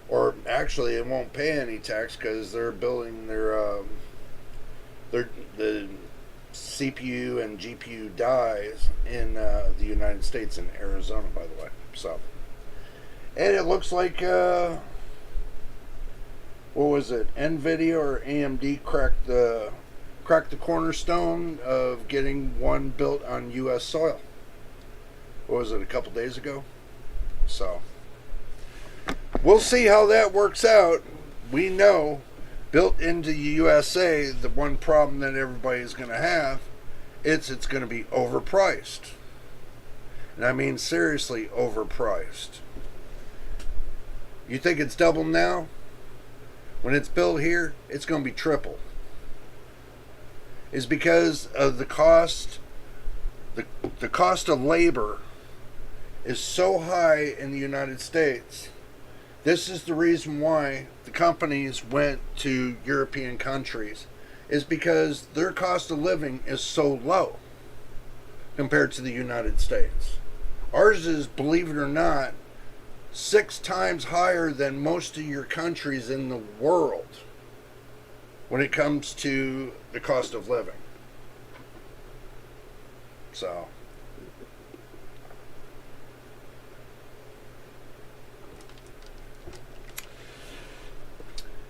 or actually it won't pay any tax because they're building the CPU and GPU dies in the United States in Arizona, by the way. So, and it looks like what was it? NVIDIA or AMD cracked the cornerstone of getting one built on U.S. soil. What was it, a couple days ago? So, we'll see how that works out. We know, built into the USA, the one problem that everybody's going to have, it's going to be overpriced. And I mean seriously overpriced. You think it's double now? When it's built here, it's going to be triple. Is because of the cost. The cost of labor is so high in the United States. This is the reason why the companies went to European countries, is because their cost of living is so low compared to the United States. Ours is, believe it or not, 6 times higher than most of your countries in the world when it comes to the cost of living. So,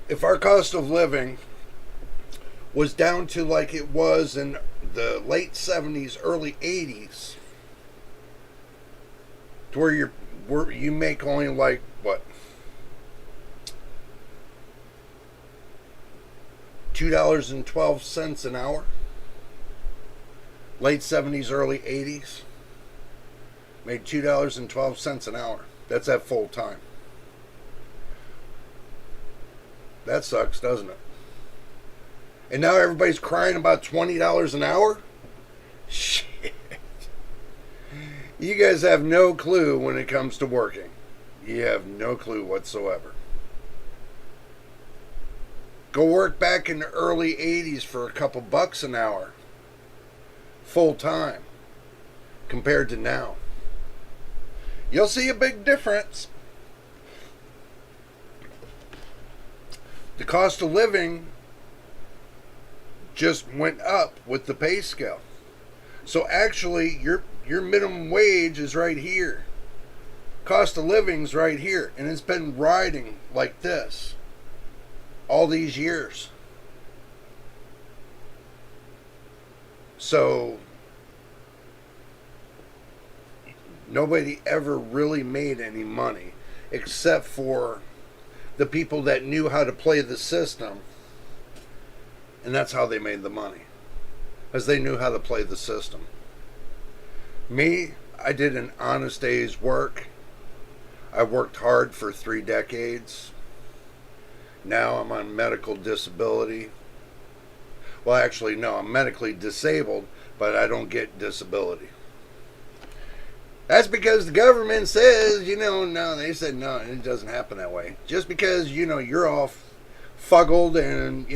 if our cost of living was down to like it was in the late 70s, early 80s, to where you make only like, what, $2.12 an hour, late 70s, early 80s, made $2.12 an hour. That's at full time. That sucks, doesn't it? And now everybody's crying about $20 an hour? Shit. You guys have no clue when it comes to working. You have no clue whatsoever. Go work back in the early 80s for a couple bucks an hour. Full time. Compared to now. You'll see a big difference. The cost of living just went up with the pay scale. So actually, your minimum wage is right here. Cost of living's right here. And it's been riding like this all these years. So nobody ever really made any money except for the people that knew how to play the system. And that's how they made the money, because they knew how to play the system. Me, I did an honest day's work. I worked hard for 3 decades. Now I'm on medical disability. Well, actually, no, I'm medically disabled, but I don't get disability. That's because the government says, no, they said no, it doesn't happen that way. Just because, you're all fuggled and,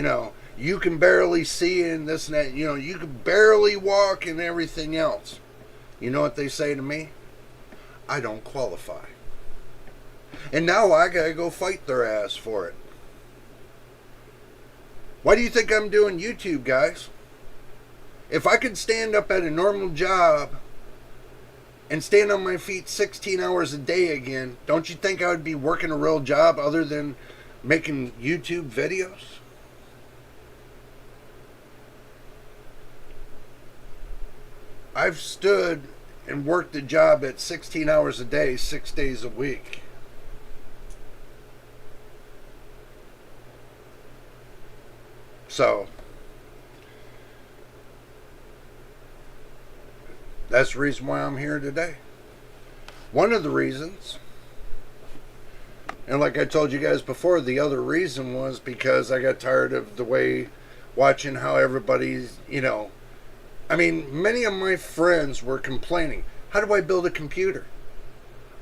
you can barely see and this and that, you can barely walk and everything else. You know what they say to me? I don't qualify. And now I gotta go fight their ass for it. Why do you think I'm doing YouTube, guys? If I could stand up at a normal job and stand on my feet 16 hours a day again, don't you think I would be working a real job other than making YouTube videos? I've stood and worked a job at 16 hours a day, 6 days a week. So, that's the reason why I'm here today. One of the reasons, and like I told you guys before, the other reason was because I got tired of the way, watching how everybody's, many of my friends were complaining, how do I build a computer?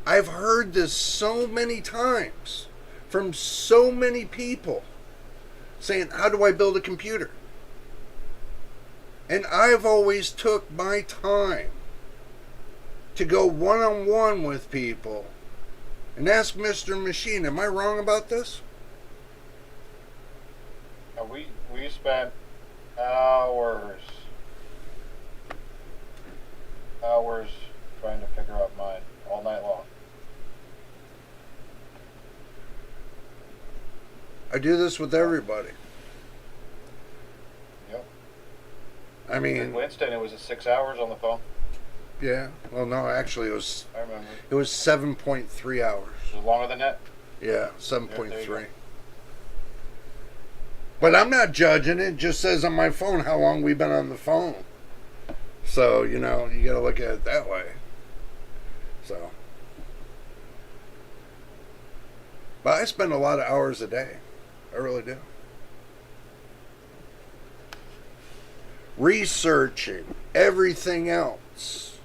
I've heard this so many times from so many people saying, how do I build a computer? And I've always took my time to go one-on-one with people and ask Mr. Machine, am I wrong about this? We spent hours trying to figure out mine all night long. I do this with everybody. Yep. I mean, in Winston, it was 6 hours on the phone. Yeah. Well, no, actually, it was. I remember. It was 7.3 hours. Was it longer than that? Yeah, 7.3. But I'm not judging it. It just says on my phone how long we've been on the phone. So, you got to look at it that way. So. But I spend a lot of hours a day. I really do. Researching everything else.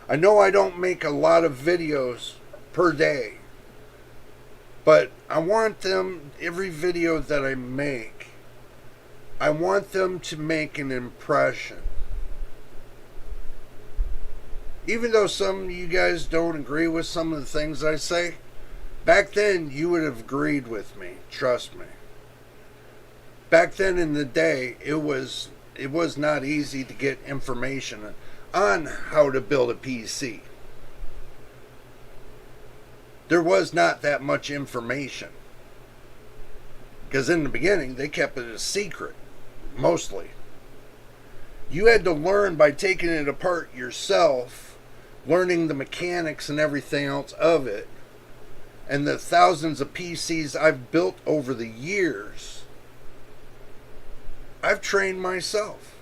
I know I don't make a lot of videos per day. But I want them, every video that I make, I want them to make an impression. Even though some of you guys don't agree with some of the things I say, back then you would have agreed with me, trust me. Back then in the day, it was not easy to get information on how to build a PC. There was not that much information. Because in the beginning, they kept it a secret, mostly. You had to learn by taking it apart yourself, learning the mechanics and everything else of it. And the thousands of PCs I've built over the years, I've trained myself.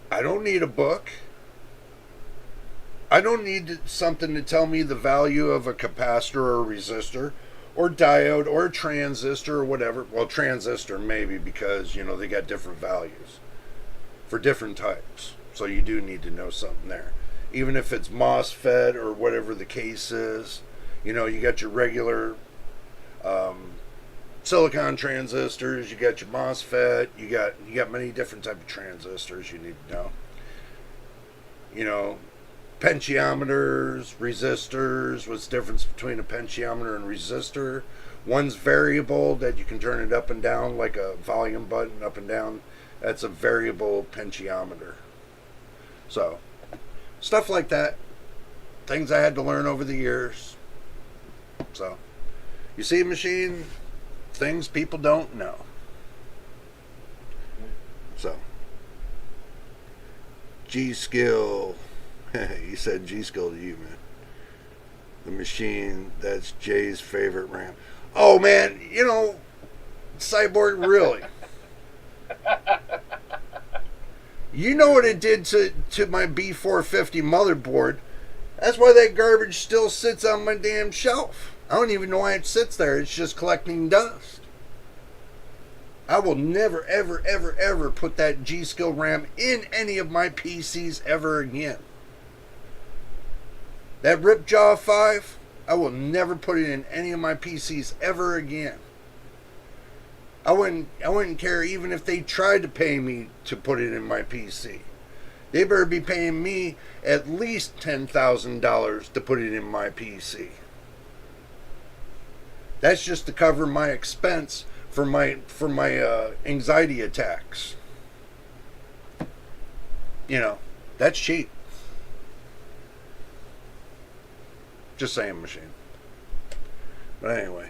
I don't need a book. I don't need something to tell me the value of a capacitor or a resistor or diode or a transistor or whatever. Well, transistor maybe, because, they got different values for different types. So you do need to know something there. Even if it's MOSFET or whatever the case is, you got your regular silicon transistors, you got your MOSFET, you got many different type of transistors you need to know. Potentiometers, resistors, what's the difference between a potentiometer and resistor? One's variable that you can turn it up and down like a volume button up and down. That's a variable potentiometer. So, stuff like that. Things I had to learn over the years. So, you see, Machine, things people don't know. So, G-Skill. He said G-Skill to you, man. The Machine, that's Jay's favorite RAM. Oh, man, Cyborg, really. You know what it did to my B450 motherboard. That's why that garbage still sits on my damn shelf. I don't even know why it sits there. It's just collecting dust. I will never, ever, ever, ever put that G-Skill RAM in any of my PCs ever again. That Ripjaw 5, I will never put it in any of my PCs ever again. I wouldn't care even if they tried to pay me to put it in my PC. They better be paying me at least $10,000 to put it in my PC. That's just to cover my expense for my anxiety attacks. You know, that's cheap. Just saying, machine. But anyway.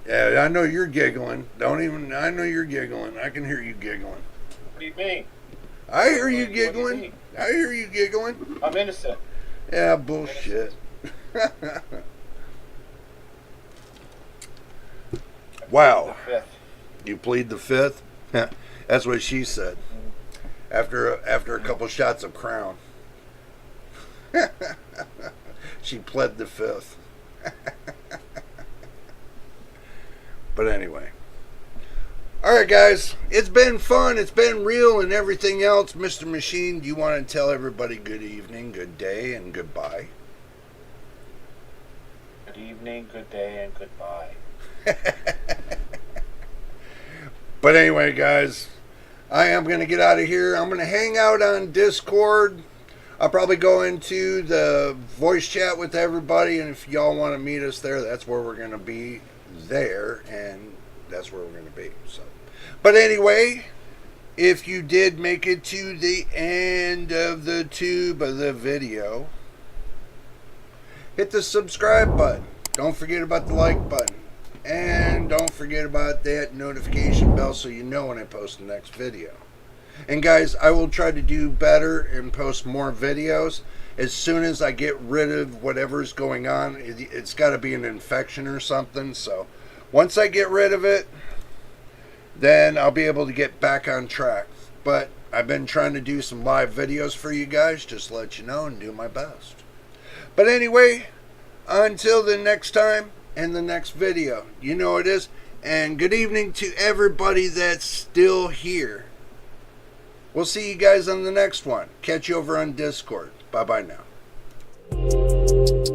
Yeah, I know you're giggling. I know you're giggling. I can hear you giggling. What do you mean? I hear you giggling. I hear you giggling. I'm innocent. Yeah, bullshit. Wow. You plead the fifth? That's what she said. After a couple shots of Crown. She pled the fifth. But anyway. Alright guys, it's been fun, it's been real and everything else. Mr. Machine, do you want to tell everybody good evening, good day, and goodbye? Good evening, good day, and goodbye. But anyway guys, I am going to get out of here. I'm going to hang out on Discord. I'll probably go into the voice chat with everybody, and if y'all want to meet us there, that's where we're going to be there, and that's where we're going to be. So, but anyway, if you did make it to the end of the tube of the video, hit the subscribe button. Don't forget about the like button. And don't forget about that notification bell so you know when I post the next video. And guys, I will try to do better and post more videos as soon as I get rid of whatever's going on. It's got to be an infection or something. So once I get rid of it, then I'll be able to get back on track. But I've been trying to do some live videos for you guys, just to let you know and do my best. But anyway, until the next time and the next video, you know it is. And good evening to everybody that's still here. We'll see you guys on the next one. Catch you over on Discord. Bye-bye now.